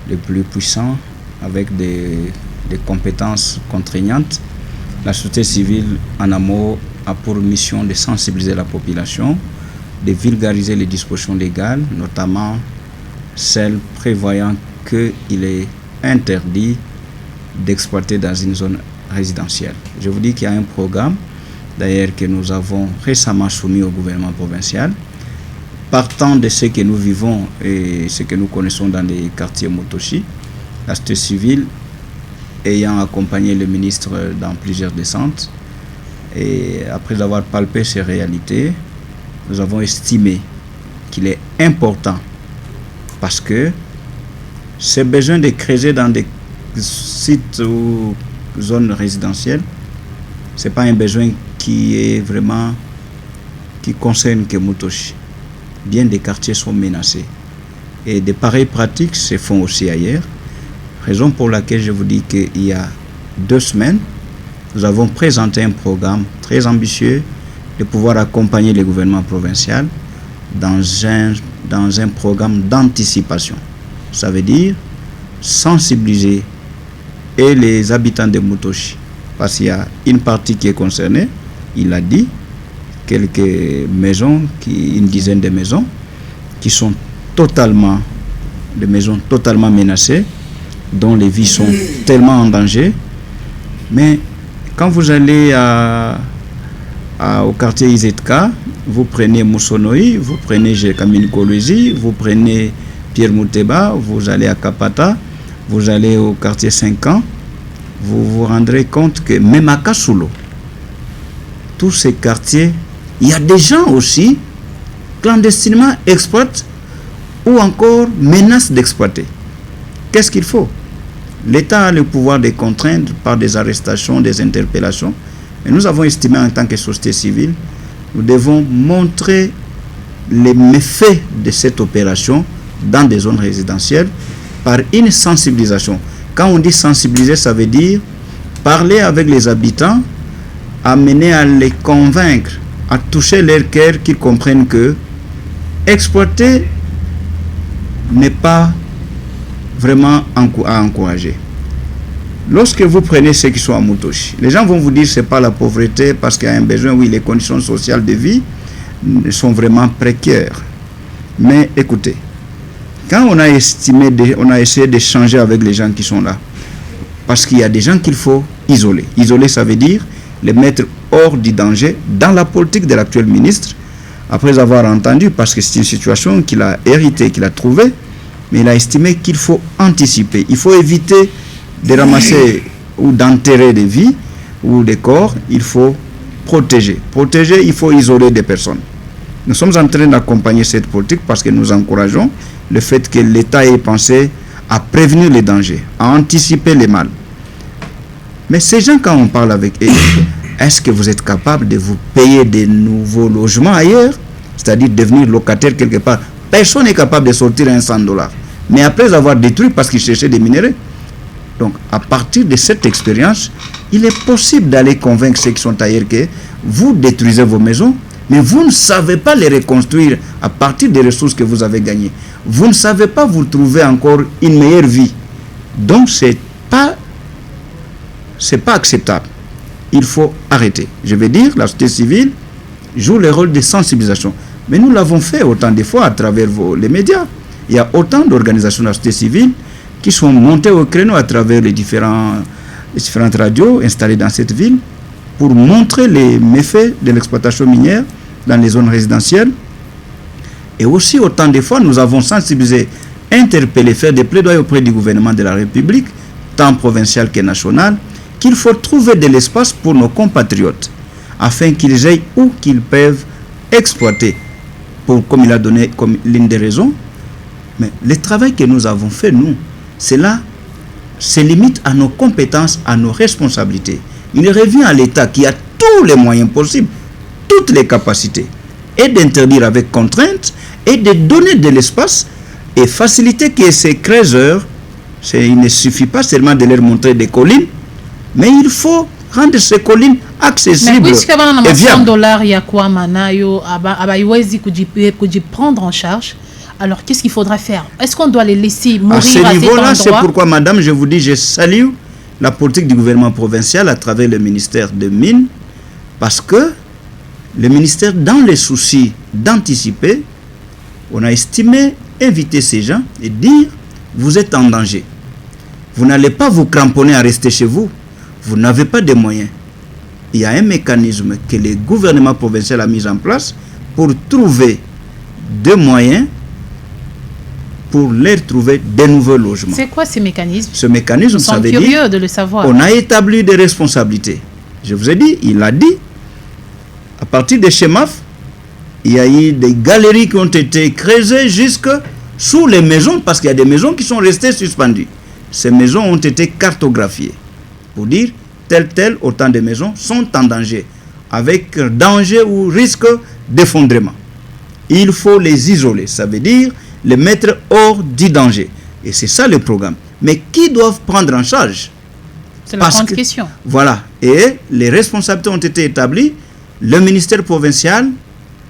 les plus puissants avec des compétences contraignantes. La société civile, en amont, a pour mission de sensibiliser la population, de vulgariser les dispositions légales, notamment celles prévoyant qu'il est interdit d'exploiter dans une zone résidentielle. Je vous dis qu'il y a un programme, d'ailleurs, que nous avons récemment soumis au gouvernement provincial, partant de ce que nous vivons et ce que nous connaissons dans les quartiers Motoshi. La société civile, ayant accompagné le ministre dans plusieurs descentes, et après avoir palpé ces réalités, nous avons estimé qu'il est important, parce que ce besoin de creuser dans des sites ou zones résidentielles, ce n'est pas un besoin qui est vraiment qui concerne que Motoshi. Bien des quartiers sont menacés. Et de pareilles pratiques se font aussi ailleurs. Raison pour laquelle je vous dis qu'il y a 2 semaines, nous avons présenté un programme très ambitieux de pouvoir accompagner le gouvernement provincial dans un programme d'anticipation. Ça veut dire sensibiliser et les habitants de Motoshi, parce qu'il y a une partie qui est concernée, il a dit, quelques maisons, une dizaine de maisons, qui sont totalement menacées, dont les vies sont tellement en danger. Mais quand vous allez au quartier Izetka, vous prenez Moussonoi, vous prenez Kamini Kolwezi, vous prenez Pierre Mouteba, vous allez à Kapata, vous allez au quartier 5 ans, vous vous rendrez compte que même à Kassulo, tous ces quartiers, il y a des gens aussi clandestinement exploitent ou encore menacent d'exploiter. Qu'est-ce qu'il faut? L'État a le pouvoir de contraindre par des arrestations, des interpellations. Et nous avons estimé en tant que société civile, nous devons montrer les méfaits de cette opération dans des zones résidentielles par une sensibilisation. Quand on dit sensibiliser, ça veut dire parler avec les habitants, amener à les convaincre, à toucher leur cœur, qu'ils comprennent que exploiter n'est pas vraiment à encourager. Lorsque vous prenez ceux qui sont à Motoshi, les gens vont vous dire que ce n'est pas la pauvreté parce qu'il y a un besoin, oui, les conditions sociales de vie sont vraiment précaires. Mais écoutez, quand on a essayé d'échanger avec les gens qui sont là, parce qu'il y a des gens qu'il faut isoler. Isoler, ça veut dire les mettre hors du danger dans la politique de l'actuel ministre, après avoir entendu, parce que c'est une situation qu'il a héritée, qu'il a trouvée, mais il a estimé qu'il faut anticiper. Il faut éviter de ramasser ou d'enterrer des vies ou des corps. Il faut protéger. Protéger, il faut isoler des personnes. Nous sommes en train d'accompagner cette politique parce que nous encourageons le fait que l'État ait pensé à prévenir les dangers, à anticiper les mal. Mais ces gens, quand on parle avec eux, est-ce que vous êtes capable de vous payer des nouveaux logements ailleurs? C'est-à-dire devenir locataire quelque part. Personne n'est capable de sortir $100. Mais après avoir détruit parce qu'il cherchait des minéraux. Donc, à partir de cette expérience, il est possible d'aller convaincre ceux qui sont ailleurs que vous détruisez vos maisons, mais vous ne savez pas les reconstruire à partir des ressources que vous avez gagnées. Vous ne savez pas vous trouver encore une meilleure vie. Donc, c'est pas acceptable. Il faut arrêter. Je veux dire, la société civile joue le rôle de sensibilisation. Mais nous l'avons fait autant de fois à travers les médias. Il y a autant d'organisations de la société civile qui sont montées au créneau à travers les différentes radios installées dans cette ville pour montrer les méfaits de l'exploitation minière dans les zones résidentielles. Et aussi autant de fois, nous avons sensibilisé, interpellé, fait des plaidoyers auprès du gouvernement de la République, tant provincial que national, qu'il faut trouver de l'espace pour nos compatriotes, afin qu'ils aient où qu'ils peuvent exploiter. comme il a donné comme l'une des raisons. Mais le travail que nous avons fait, nous, cela se limite à nos compétences, à nos responsabilités. Il revient à l'État qui a tous les moyens possibles, toutes les capacités, et d'interdire avec contrainte, et de donner de l'espace, et faciliter que ces creuseurs, il ne suffit pas seulement de leur montrer des collines, mais il faut rendre ces collines accessibles. Mais puisque $100, il y a quoi manayo, prendre en charge. Alors, qu'est-ce qu'il faudra faire? Est-ce qu'on doit les laisser mourir à cet endroit? À ce niveau-là, c'est pourquoi, madame, je vous dis, je salue la politique du gouvernement provincial à travers le ministère des Mines, parce que le ministère, dans les soucis d'anticiper, on a estimé inviter ces gens et dire, vous êtes en danger. Vous n'allez pas vous cramponner à rester chez vous. Vous n'avez pas de moyens. Il y a un mécanisme que le gouvernement provincial a mis en place pour trouver des moyens pour leur trouver de nouveaux logements. C'est quoi ce mécanisme? Ce mécanisme, ça veut dire, de le savoir. On a établi des responsabilités. Je vous ai dit, il a dit, à partir des Chemaf, il y a eu des galeries qui ont été creusées jusque sous les maisons, parce qu'il y a des maisons qui sont restées suspendues. Ces maisons ont été cartographiées pour dire, tel, autant de maisons sont en danger, avec danger ou risque d'effondrement. Il faut les isoler, ça veut dire les mettre hors du danger. Et c'est ça le programme. Mais qui doivent prendre en charge? C'est la grande question. Voilà. Et les responsabilités ont été établies. Le ministère provincial,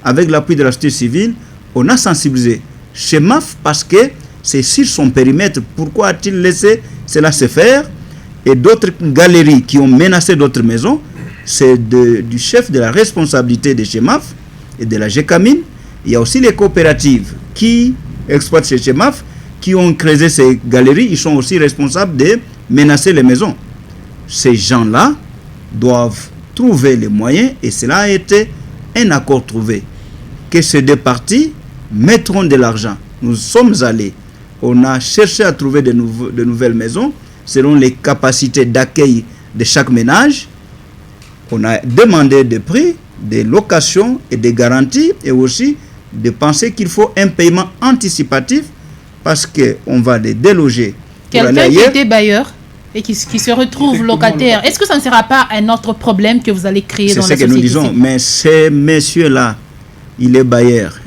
avec l'appui de la société civile, on a sensibilisé Chemaf parce que c'est sur son périmètre. Pourquoi a-t-il laissé cela se faire? Et d'autres galeries qui ont menacé d'autres maisons, c'est du chef de la responsabilité de Chemaf et de la GECAMIN. Il y a aussi les coopératives qui exploitent chez Chemaf, qui ont creusé ces galeries. Ils sont aussi responsables de menacer les maisons. Ces gens-là doivent trouver les moyens, et cela a été un accord trouvé, que ces deux parties mettront de l'argent. Nous sommes allés, on a cherché à trouver de nouvelles maisons selon les capacités d'accueil de chaque ménage. On a demandé des prix, des locations et des garanties, et aussi de penser qu'il faut un paiement anticipatif parce qu'on va les déloger. Quelqu'un qui était bailleur et qui se retrouve locataire, est-ce que ça ne sera pas un autre problème que vous allez créer dans la société? C'est ce que nous disons, mais ce monsieur-là, il est bailleur,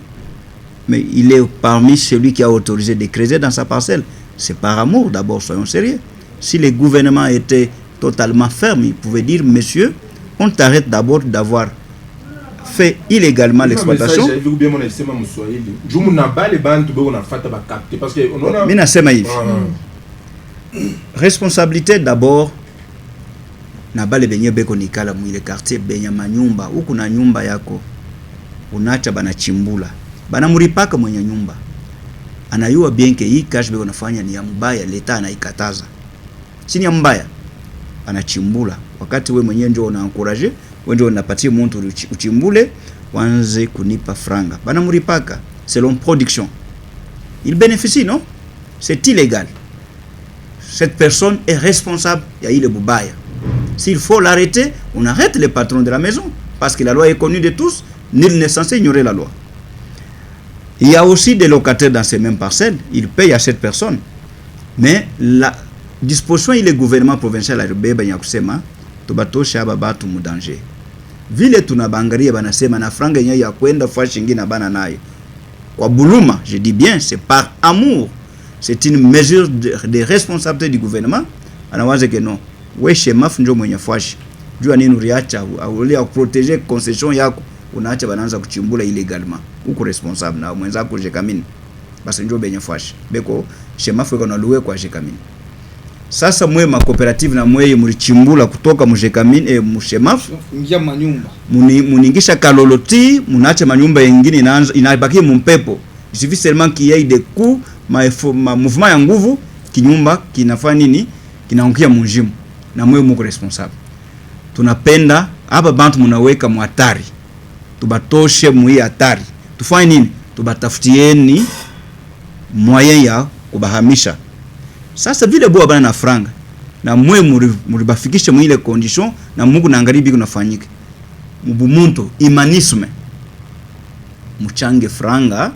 mais il est parmi celui qui a autorisé de creuser dans sa parcelle. C'est par amour, d'abord, soyons sérieux. Si le gouvernement était totalement ferme, il pouvait dire, monsieur, on t'arrête d'abord d'avoir fait illégalement l'exploitation. Responsabilité d'abord. Nabale benye beko nikala mwile quartier benya manyumba huku na nyumba yako unacha bana chimbula bana muripaka mwenye nyumba anayua bienke hii kazi beko nafanya ni ya mbaya, leta anaikataza chini ya mbaya anachimbula, wakati we mwenyewe ndio una encourager, wewe ndio unapatia mtu uchimbule wanze kunipa franga bana muripaka selon production, il bénéficie, non? C'est illégal. Cette personne est responsable, il y a eu le boubaya. S'il faut l'arrêter, on arrête le patron de la maison, parce que la loi est connue de tous, nul n'est censé ignorer la loi. Il y a aussi des locataires dans ces mêmes parcelles, ils payent à cette personne. Mais la disposition, il est gouvernement provincial à Rubeba Nyakusema, Tobatosha Babatu Mudanger. Vile tunabangaria banasema na franga yenyewe ya kwenda fashi ngine bana nayo. Kwa buluma, je dis bien, c'est par amour. C'est une mesure de responsabilité du gouvernement. Anawaze que non. We Chemaf ndio mwenye fashi. Jua nini uriacha aulia protéger concession yako, unaacha banaanza kuchimbula illégalement. Uko responsable na mwenzako GECAMIN. Basi ndio benye fashi. Beko Chemaf weko na luwe kwa GECAMIN. Sasa mwe ma cooperative na mwe murichimbula kutoka mu GECAMIN mu Chemaf ingia manyumba. Muningisha kaloloti, munaacha manyumba yengine inabaki mumpepo. Il suffit seulement qu'il y ait des coups, mouvement ya nguvu, kinyumba kinafanya nini? Kinaangukia munjimu. Na mwe muko responsable. Tunapenda hapa bantu munaweka mu hatari. Tubatoshe mu hatari. Tufanye nini? Tubatafutieni moyen ya kubahamisha. Sasa vile boa bana na franga na mwe muribafikisha mu ile condition na Mungu na ngaribi kunafanyika. Mubumuntu humanisme. mchange franga,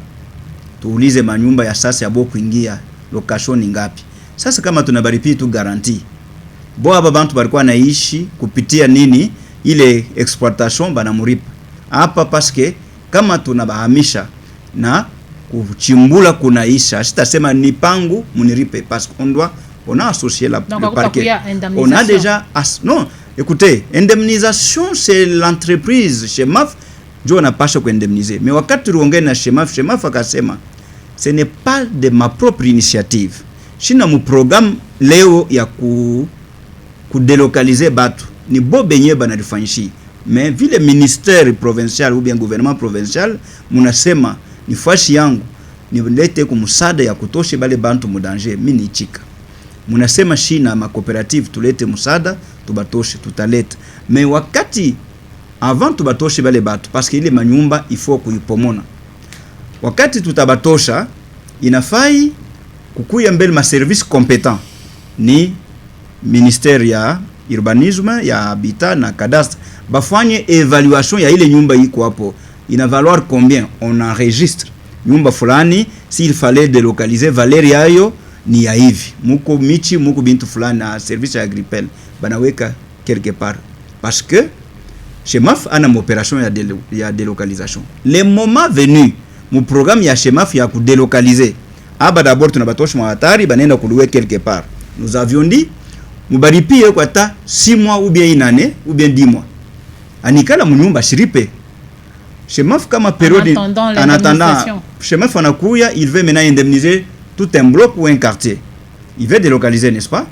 tuulize manyumba ya sasa yabo kuingia location ni ngapi. Sasa kama tunabaripi tu garanti, bo aba bantu balikuwa naishi kupitia nini ile exploitation banamuripa hapa, paske kama tunabahamisha na kuchimbula kunaisha, sitasema ni pangu muniripe, parce on a associé le parquet. On a déjà non, écoutez, indemnisation c'est l'entreprise Shemaf ndio napasha kuindemniser. Mais wakati tuongee na Shemaf akasema ce n'est pas de ma propre initiative. Shina mu programme leo ya kudélocaliser batu ni bo benye banalifanyishi, mais vile ministère provincial ou bien gouvernement provincial munasema ni fashi yangu nilete kumsada ya kutosha bale bantu mu danger, mimi nichika. Munasema shina ma coopérative tulete musada tubatoshe, tutaleta. Mais wakati avant tubatoshe bale batu, parce que ile manyumba il faut kuipomona. Wakati tutabatosha inafai kukuya mbele ma service compétent ni ministère ya urbanisme, ya habitat na cadastre, bafanye évaluation ya ile nyumba iko hapo, ina valoir combien, on enregistre nyumba fulani, s'il fallait délocaliser valeur yayo ni ya hivi, muko michi muko bintu fulani na service ya agripel banaweka quelque part, parce que Shemaf ana opération ya délocalisation. Le moment venu mu programme ya Shemaf ya ku délocaliser aba d'abord tunabatosha mawatari banenda kuluwe quelque part. Nous avions dit mubaripie kwa ta 6 mois ou bien une année ou bien 10 mois anikala munyumba shiripe. Shemaf kama période en attendant Shemaf anakuya, il veut maintenant indemniser tout un bloc ou un quartier, il veut délocaliser, n'est-ce pas?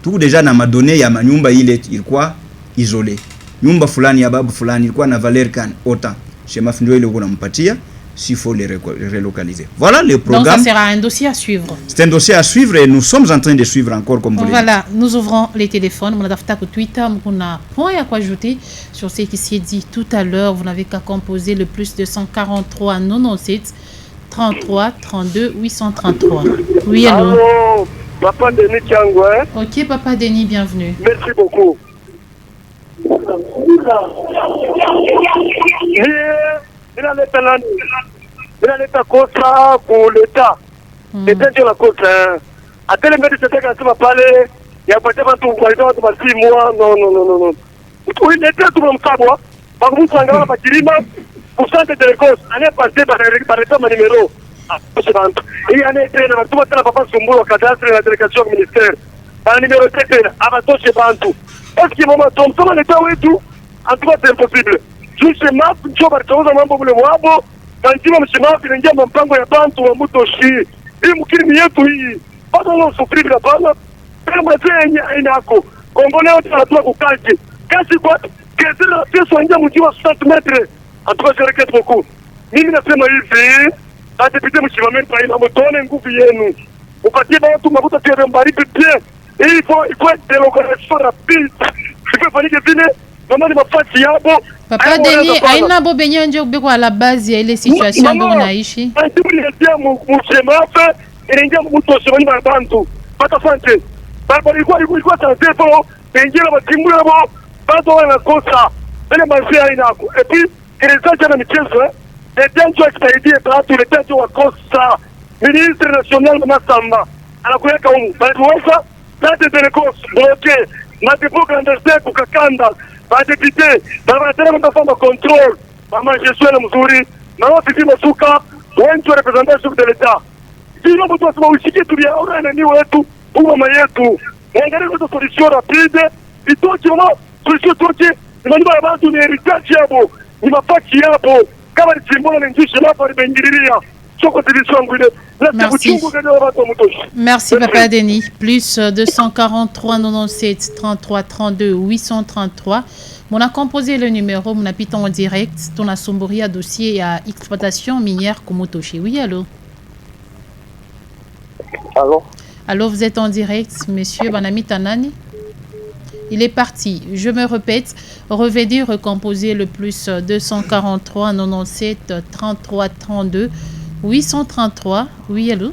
Tout déjà na madonné ya manyumba ile ilikuwa isolé, nyumba fulani ya babu fulani ilikuwa na valeur kan autant, Shemaf ndio ile uko nampatia s'il faut les relocaliser. Voilà le programme. Donc ça sera un dossier à suivre. C'est un dossier à suivre et nous sommes en train de suivre encore comme vous l'avez dit. Voilà, nous ouvrons les téléphones. On a Twitter, on a point à quoi ajouter sur ce qui s'est dit tout à l'heure. Vous n'avez qu'à composer le plus 243 97 33 32 833. Oui, allô. Allô, Papa Denis Tiango, hein? Ok, Papa Denis, bienvenue. Merci beaucoup. Il a l'état contrat pour l'État. C'est la côte. À tel moment, c'était quand tu m'as parlé, il y a pas de temps pour 6 mois. Non. Oui, l'État, tout le monde savoir. Par contre, ça va pas dire, pour ça, c'est de l'école. L'année passée, par exemple, mon numéro. Il y a un été, tout le monde papa Sumbo, au cadastre de la délégation ministère. Par le numéro 7, Abato chez Bantou. Est-ce qu'il y a un moment, tout l'État ou tout? En tout cas, c'est impossible. Juste map, tu vas partir mambo bule wabo, tantima mshimafi ningia mpango ya bantu wa mutoshi. Hii mkini yetu hii. Bado wao sufiri la bana. Kama zenye inako. Kongole wote wanatoka kukaji. Kasi kwa kesera pesa nje mjiwa 60 metres. En tout cas, je regrette beaucoup. Mimi nasema hivi, atapite mshimameni pa ina mtone nguvu yenu. Upatie watu mafuta pia mbaripi pia. Il faut délocalisation rapide. Je peux fanyike vile. Papa Denis, aina bo benye nje ubeko à la base ya ile situation ambayo unaishi. Ndio msemafe inaingia mtu shimani bantu. Pata fante. Baba ilikuwa tanzepo, pengine matimu yao bado wanakosa. Ile mazia inako. Et puis, kireza na michezo, ndio expaidie batu le tatu wakosa. Ministre national Masamba anakuweka huko. Baliweza date de l'écosse bloqué. Na depo clandestin kukakanda. Badepite, babatera mtafanya control, mama gestion na mzuri, na ofisi masuka, wengi representation de l'État. Sio mtu asema ushike tu ya ora na ni wetu, huwa mama yetu. Angalia kwa solution rapide, itoke mama, solution toke, ni mambo ya watu ni heritage yabo, ni mapaki yabo, kama ni simbolo ni njishi hapo ni bengiriria. Soko solution ngine. Merci Papa Denis. Plus 243 97 33 32 833. On a composé le numéro, on a piton en direct. On a sombouri à dossier à exploitation minière Komotoshi. Oui, allô? Allô? Allô, vous êtes en direct, monsieur Banami Tanani? Il est parti. Je me répète, revenez recomposer le plus 243 97 33 32 833. Oui, allô?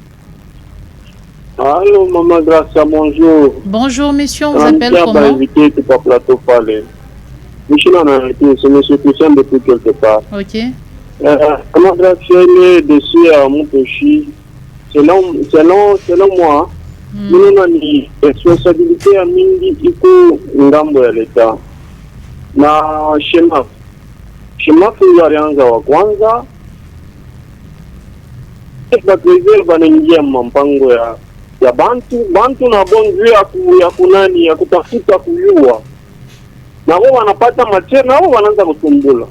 Allô, Maman Gracia, bonjour. Bonjour, monsieur, on vous appelle comment? Invité, tu peux plateau parler. Monsieur, c'est monsieur Christian depuis quelque part. Ok. Comment dire, dessus à Mutoshi, selon moi, nous avons une responsabilité à mingi iko ngambo ya leta na shema alianza wa kwanza bakrezeri banaingia mampango ya bantu na bonjuu ya kunani ya kutafuta kuyua na wao wanapata matiere na wao wanaanza kutumbula.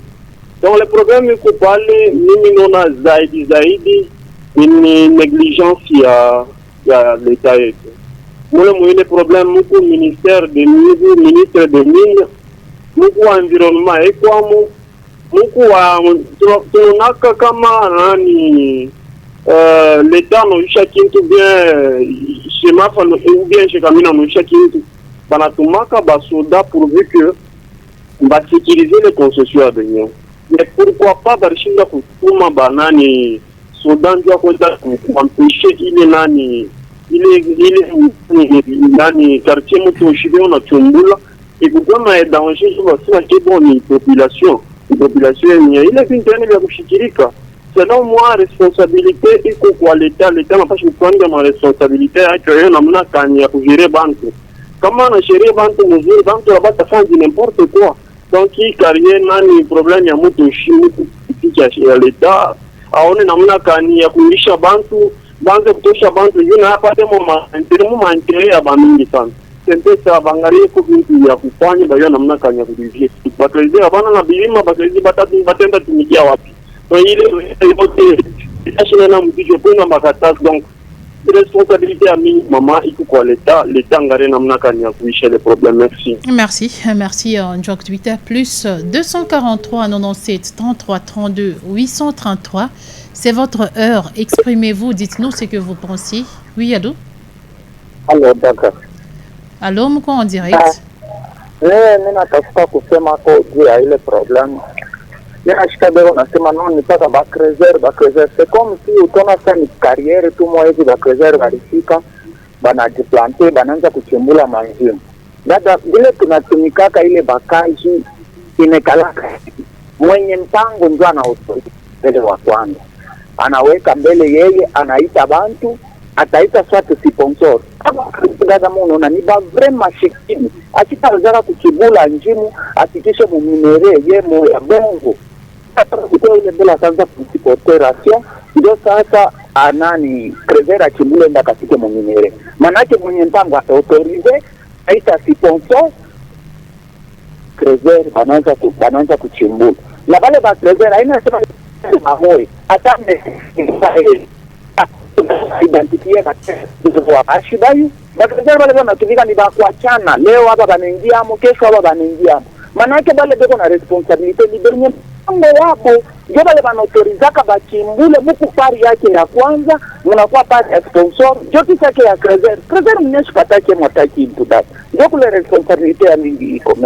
Donc le problème iko pale, mimi naona zaidi ni negligence ya leta yetu. Mwile problème muku ministère de mines, ministre de mines, muku wa environnement ekwamo, muku wa tunaka kama nani leta noisha kintu bien shemafa ou bien shekamina noisha kintu banatumaka basoda pourvu que basécuriser les concessions à venir. Mais pourquoi pas barishinda kutuma banani soda ndio kwenda kumpeshe ile nani ile nani quartier mtu ushibio na chumbula et kama danger hiyo sio kibo ni population yenye ile vingine vya kushikirika. Selon moi responsabilité iko kwa leta napasha kuanga ma responsabilité yake yeye namna kani ya kujire bantu kama na sheria bantu mzuri bantu labda fanya n'importe quoi. Donc hii carrière nani problème ya mtu ushimi kufikia ya leta aone namna kani ya kuisha bantu banze kutosha bantu yuna hapa demo maendeleo ya bamingi sana. Sentesa bangarie ko bintu ya kufanya bayo namna kani ya kudivie bakrezi bana na bilima bakrezi batenda tumikia wapi. Donc il est acheté na mtijo kuna makatasi. Donc responsabilité à mi maman iko kwa leta ngare namna kani ya kuisha les problèmes. Merci Njok Twitter plus 243 97 33 32 833. C'est votre heure, exprimez-vous, dites-nous ce que vous pensez. Oui, allô? Allô, d'accord. Allô, mko en direct? Mimi natafuta kusema kwa juu ya ile problem. Ninashika bero nasema non nipaka bakrezer. C'est comme si utona sa ni carrière tu mwezi bakrezer walifika banajiplanter banaanza kuchimbula manjini. Dada vile tunatumikaka ile bakaji imekalaka. Mwenye mpango ndio anaotoa wa kwanza. Anaweka mbele yeye anaita bantu ataita swatu sponsor kama unaona ni ba vraiment shikini akitazara kukibula njimu atikishe mu minere yemo ya bongo kwa ile bila kwanza kusipoteration ndio sasa anani krevera kibule nda katike mu minere manake mwenye mpango autorize aita sponsor krevera banaanza kuchimbula na wale ba krevera ina sema mahoi atame identifier kwa ashibayu bakazana wale wanatumika ni bakuachana leo hapa banaingia amo kesho hapa banaingia manake bale beko na responsibility ni benye mpango wapo ndio bale banautorizaka bakimbule muku pari yake ya kwanza mnakuwa pari ya sponsor joti yake ya krezer mnesho patake mwataki mtu dada ndio kule responsibility ya mingi iko.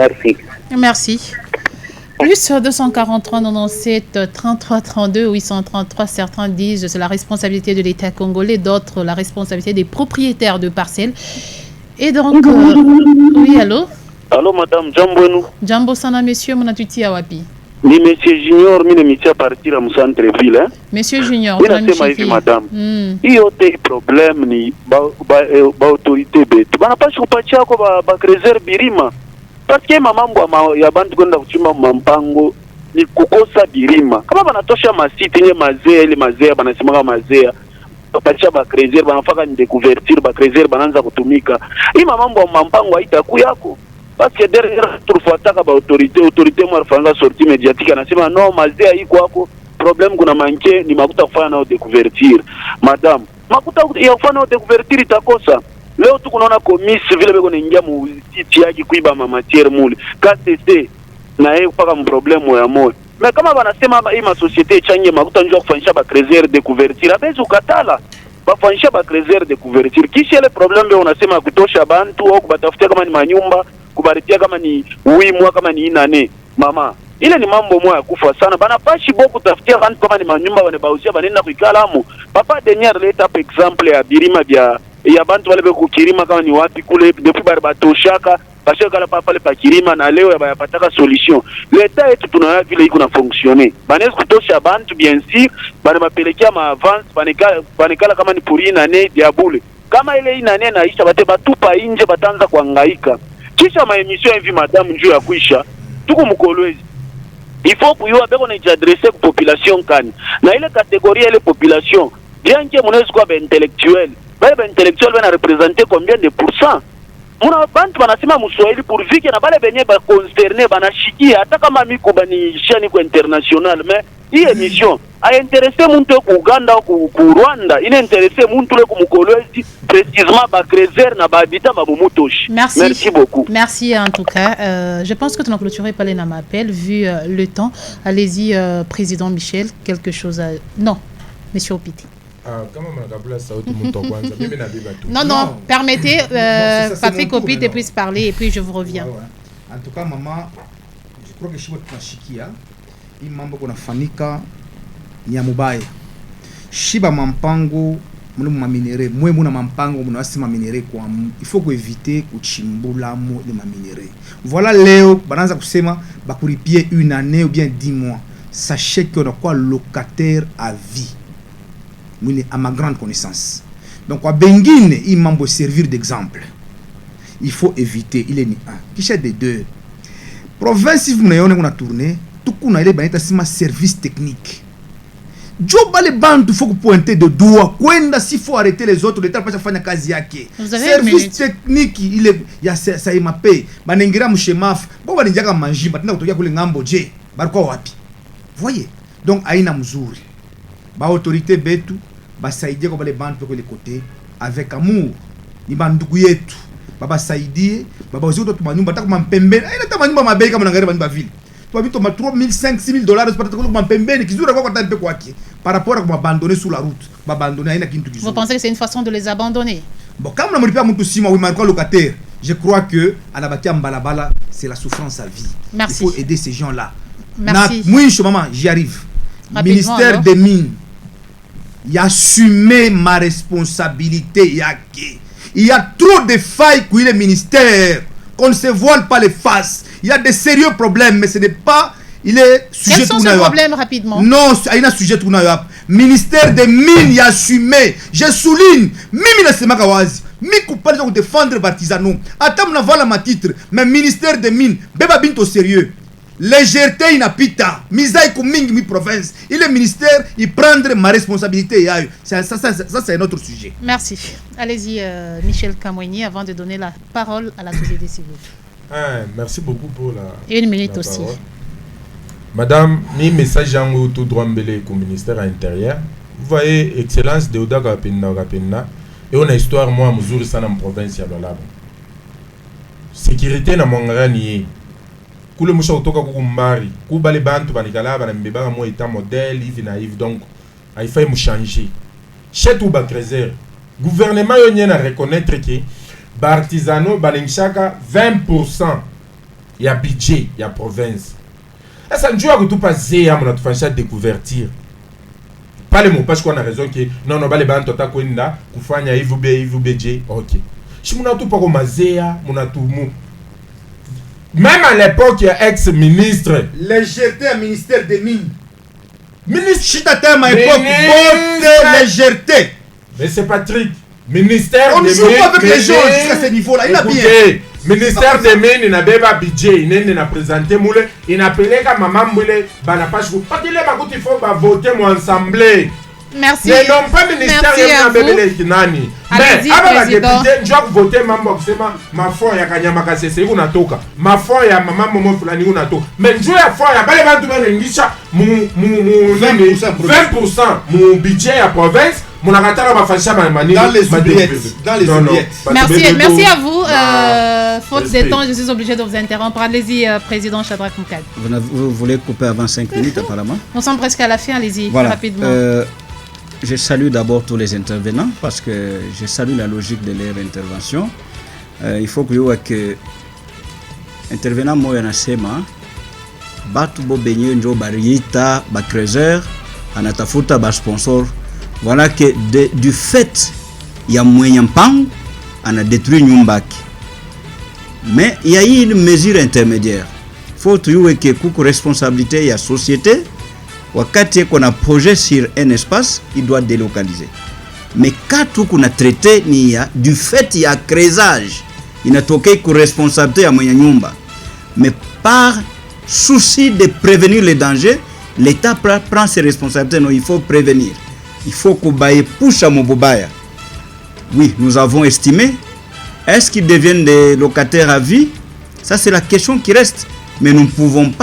Merci. Plus 243 97 33 32 833, certains disent c'est la responsabilité de l'État congolais, d'autres la responsabilité des propriétaires de parcelles. Et donc, oui, allô? Allô, madame, jambo. Jambo sana, monsieur, monatuti awapi? Ni monsieur Junior, mine mitia partir à centre-ville. Hein? Monsieur Junior, tunasema hivi madame. Hiyo te problem ni ba autorité betu. Banapasha kupatia kwa ba krezer birima. Parce que mambo ya bantu kwenda kuchimba mampango ni kukosa birima. Kama banatosha masiti nye mazea ile mazea banasema mazea. Bapatia ba krezer banafaka ni découverture ba krezer bananza kutumika. Hii mambo ya mampango haitakuwa yako. Parce que derrière tulifuataka ba autorité mwa fanga sortie médiatique anasema no mazea iko hapo problem kuna manke ni makuta kufanya nao découverture. Madame, makuta ya kufanya nao découverture itakosa. Leo tu kunaona komisi vile beko naingia mu site yake kuiba matière mule. KCC na yeye kupaka problème ya moyo. Mais kama banasema hii ma société change makuta njoo kufanyisha ba créer de couverture. Abezo katala. Bafanyisha ba créer de couverture. Kisha ile problème beo unasema kutosha bantu au kubatafutia kama ni manyumba, kubaritia kama ni wimwa kama ni inane. Mama, ile ni mambo moya kufa sana. Banapashi boku tafutia bantu kama ni manyumba wanabauzia banenda kuikala amu. Papa dernier leta par exemple ya birima bia ya bantu wale beku kirima kama ni wapi kule depuis bari batoshaka parce kala papa le pakirima na leo ya pataka solution l'etat yetu tunaona vile iko na fonctionner banaweza kutosha bantu bien sûr bana mapelekea ma avance banekala kama ni pour une année diabule kama ile inane naisha bate batupa nje batanza kuhangaika kisha ma emission hivi madame njoo ya kuisha tuko mkolwezi il faut kuyua beko na jadresser ku population kani na ile catégorie ile population bien que mnaweza kuwa intellectuel bale intellectuel bana représenter combien de pourcents muna bantu banasema muswahili pour vike na bale benye ba concerné banashikia hata kama miko bani shani kwa international mais hii émission a intéressé muntu ku Uganda ku Rwanda ina intéressé muntu le ku Mukolwezi précisément ba Krezer na ba habitant ba Mutoshi. Merci beaucoup. Merci en tout cas. Je pense que tu n'as clôturé pas les noms appels vu le temps. Allez-y président Michel, quelque chose à non, monsieur Opiti. Non, permettez Patrick Opiti puisse parler et puis je vous reviens. En tout cas, maman, je crois que je suis votre chikia. Il m'a dit fanika nyamubaya. Shiba mampango muna minere, moi muna mampango muna asima minere kwa il faut que éviter kuchimbula mo de ma minere. Voilà Léo, bananza kusema bakuripie une année ou bien 10 mois. Sachez qu'on a quoi locataire à vie. À ma grande connaissance. Donc, à Bengine, il m'a servir d'exemple. Il faut éviter, il est ni un. Qui cherche des deux. Province, si vous n'avez tourné, tout le monde a un service technique. Job les bandes, il faut pointer de doigts. S'il faut arrêter les autres, l'État pas faire kazi yake. Service technique, il y a ça il m'a payé. Banengira mshemaf, bon banengira manji, maintenant kutoka kule ngambo je, barko wapi. Voyez. Donc aina mzuri. Ba autorité betu basaidie kwa les bandes pour les côtés avec amour. Ni bandugu yetu. Baba saidie, baba ozoto tumanyumba ta kuma mpembeni. Aina ta manyumba mabei kama ngare bandu bavile. Tu bito ma 3500 6000 dollars pour ta kuma mpembeni kizura kwa kwa kwa kwake. Par rapport à m'abandonner sous la route, m'abandonner aina kintu kizuri. Vous pensez que c'est une façon de les abandonner? Bon, comme on n'a pas mtu sima ou marquant locataire, je crois que anabaki mbalabala, c'est la souffrance à vie. Merci. Il faut aider ces gens-là. Merci. Moi, maman, j'y arrive. Rapidement, Ministère alors. des Mines. Il a assumé ma responsabilité. Il y a trop de failles pour le ministère. Qu'on ne se voile pas les faces. Il y a des sérieux problèmes, mais ce n'est pas. Il est sujet. Quels sont ces problèmes rapidement? Non, il y a un sujet tout na Ministère des Mines, il a assumé. Je souligne. Mimi na sema kawazi. Mi coupable de défendre l'artisanat. Attends, na voilà ma titre. Mais ministère des Mines, beba binto sérieux. Légèreté inapita. Misaï kumingi mi province. Il est ministère, il prendre ma responsabilité. Ça c'est un autre sujet. Merci. Allez-y, Michel Kamweni, avant de donner la parole à la société civile. Merci beaucoup pour la. Et une minute aussi. Parole. Madame, mi message en tout droit mbele au ministère intérieur. Vous voyez, excellence de Oda Rapina. Et on a histoire, moi, Mouzouri, ça dans la province, il y a là. Sécurité na mongrani. Kule musha utoka kukumbari. Kuba les bantu banikala, banambeba moi état modèle, Yves naïf. Donc, il faut me changer. Chez tout Bakrezer, gouvernement yonien à reconnaître que l'artisanat, balinchaka 20% il y a budget, il y a province. Et ça ne joue que tout passer à mon façon découvertir. Pas les mots, parce qu'on a raison que non, les bandes tota kwenda, kufanya IVB, ok. Si mon tout pas comme Mazéa, mon tout mou. Même à l'époque, il y a ex-ministre. Légèreté à ministère des Mines. Ministre Chitatem à l'époque, bonne légèreté. Mais c'est Patrick. Ministère on des Mines. On ne joue pas avec les gens jusqu'à ce niveau-là. Il a bien. Ministère des Mines, il n'a pas budget. Il n'a présenté moule. Il n'a appelé comme maman moule. Bana pas chou. Pas qu'il est il faut voter mon assemblée. Merci. Mais non pas ministère Merci à vous. Mais avant la députée, je vais voter ma foi ya kanyama kasese unatoka. Ma foi ya mama momo fulani unatoka. Mais je ya foi ya bale bantu banengisha mu 20% mon budget ya province. Mon agatara va faire ça dans les oubliettes. Merci à vous. Faute de temps, je suis obligé de vous interrompre. Allez-y, président Shadrack Moukad. Vous voulez couper avant 5 minutes apparemment? Nous sommes presque à la fin, allez-y, voilà. Rapidement. Je salue d'abord tous les intervenants parce que je salue la logique de leur intervention. Il faut que intervenant moya nasema batu bo benye njo barita ba Krezer anatafuta ba sponsor. Voilà que du fait ya mwenye mpango ana détruire nyumba yake. Mais il y a une mesure intermédiaire. Faut tuyuwe ke kuko responsabilité ya société. Wakati kuna projet sur un espace, il doit délocaliser. Mais quand tout qu'on a traité ni ya du fait il y a creusage, inatokea ku responsabilité ya mwenye nyumba. Mais par souci de prévenir les dangers, l'État prend ses responsabilités. Non, il faut prévenir. Il faut qu'on baille pousse à Mobobaya. Oui, nous avons estimé. Est-ce qu'ils deviennent des locataires à vie? Ça, c'est la question qui reste. Mais nous ne pouvons pas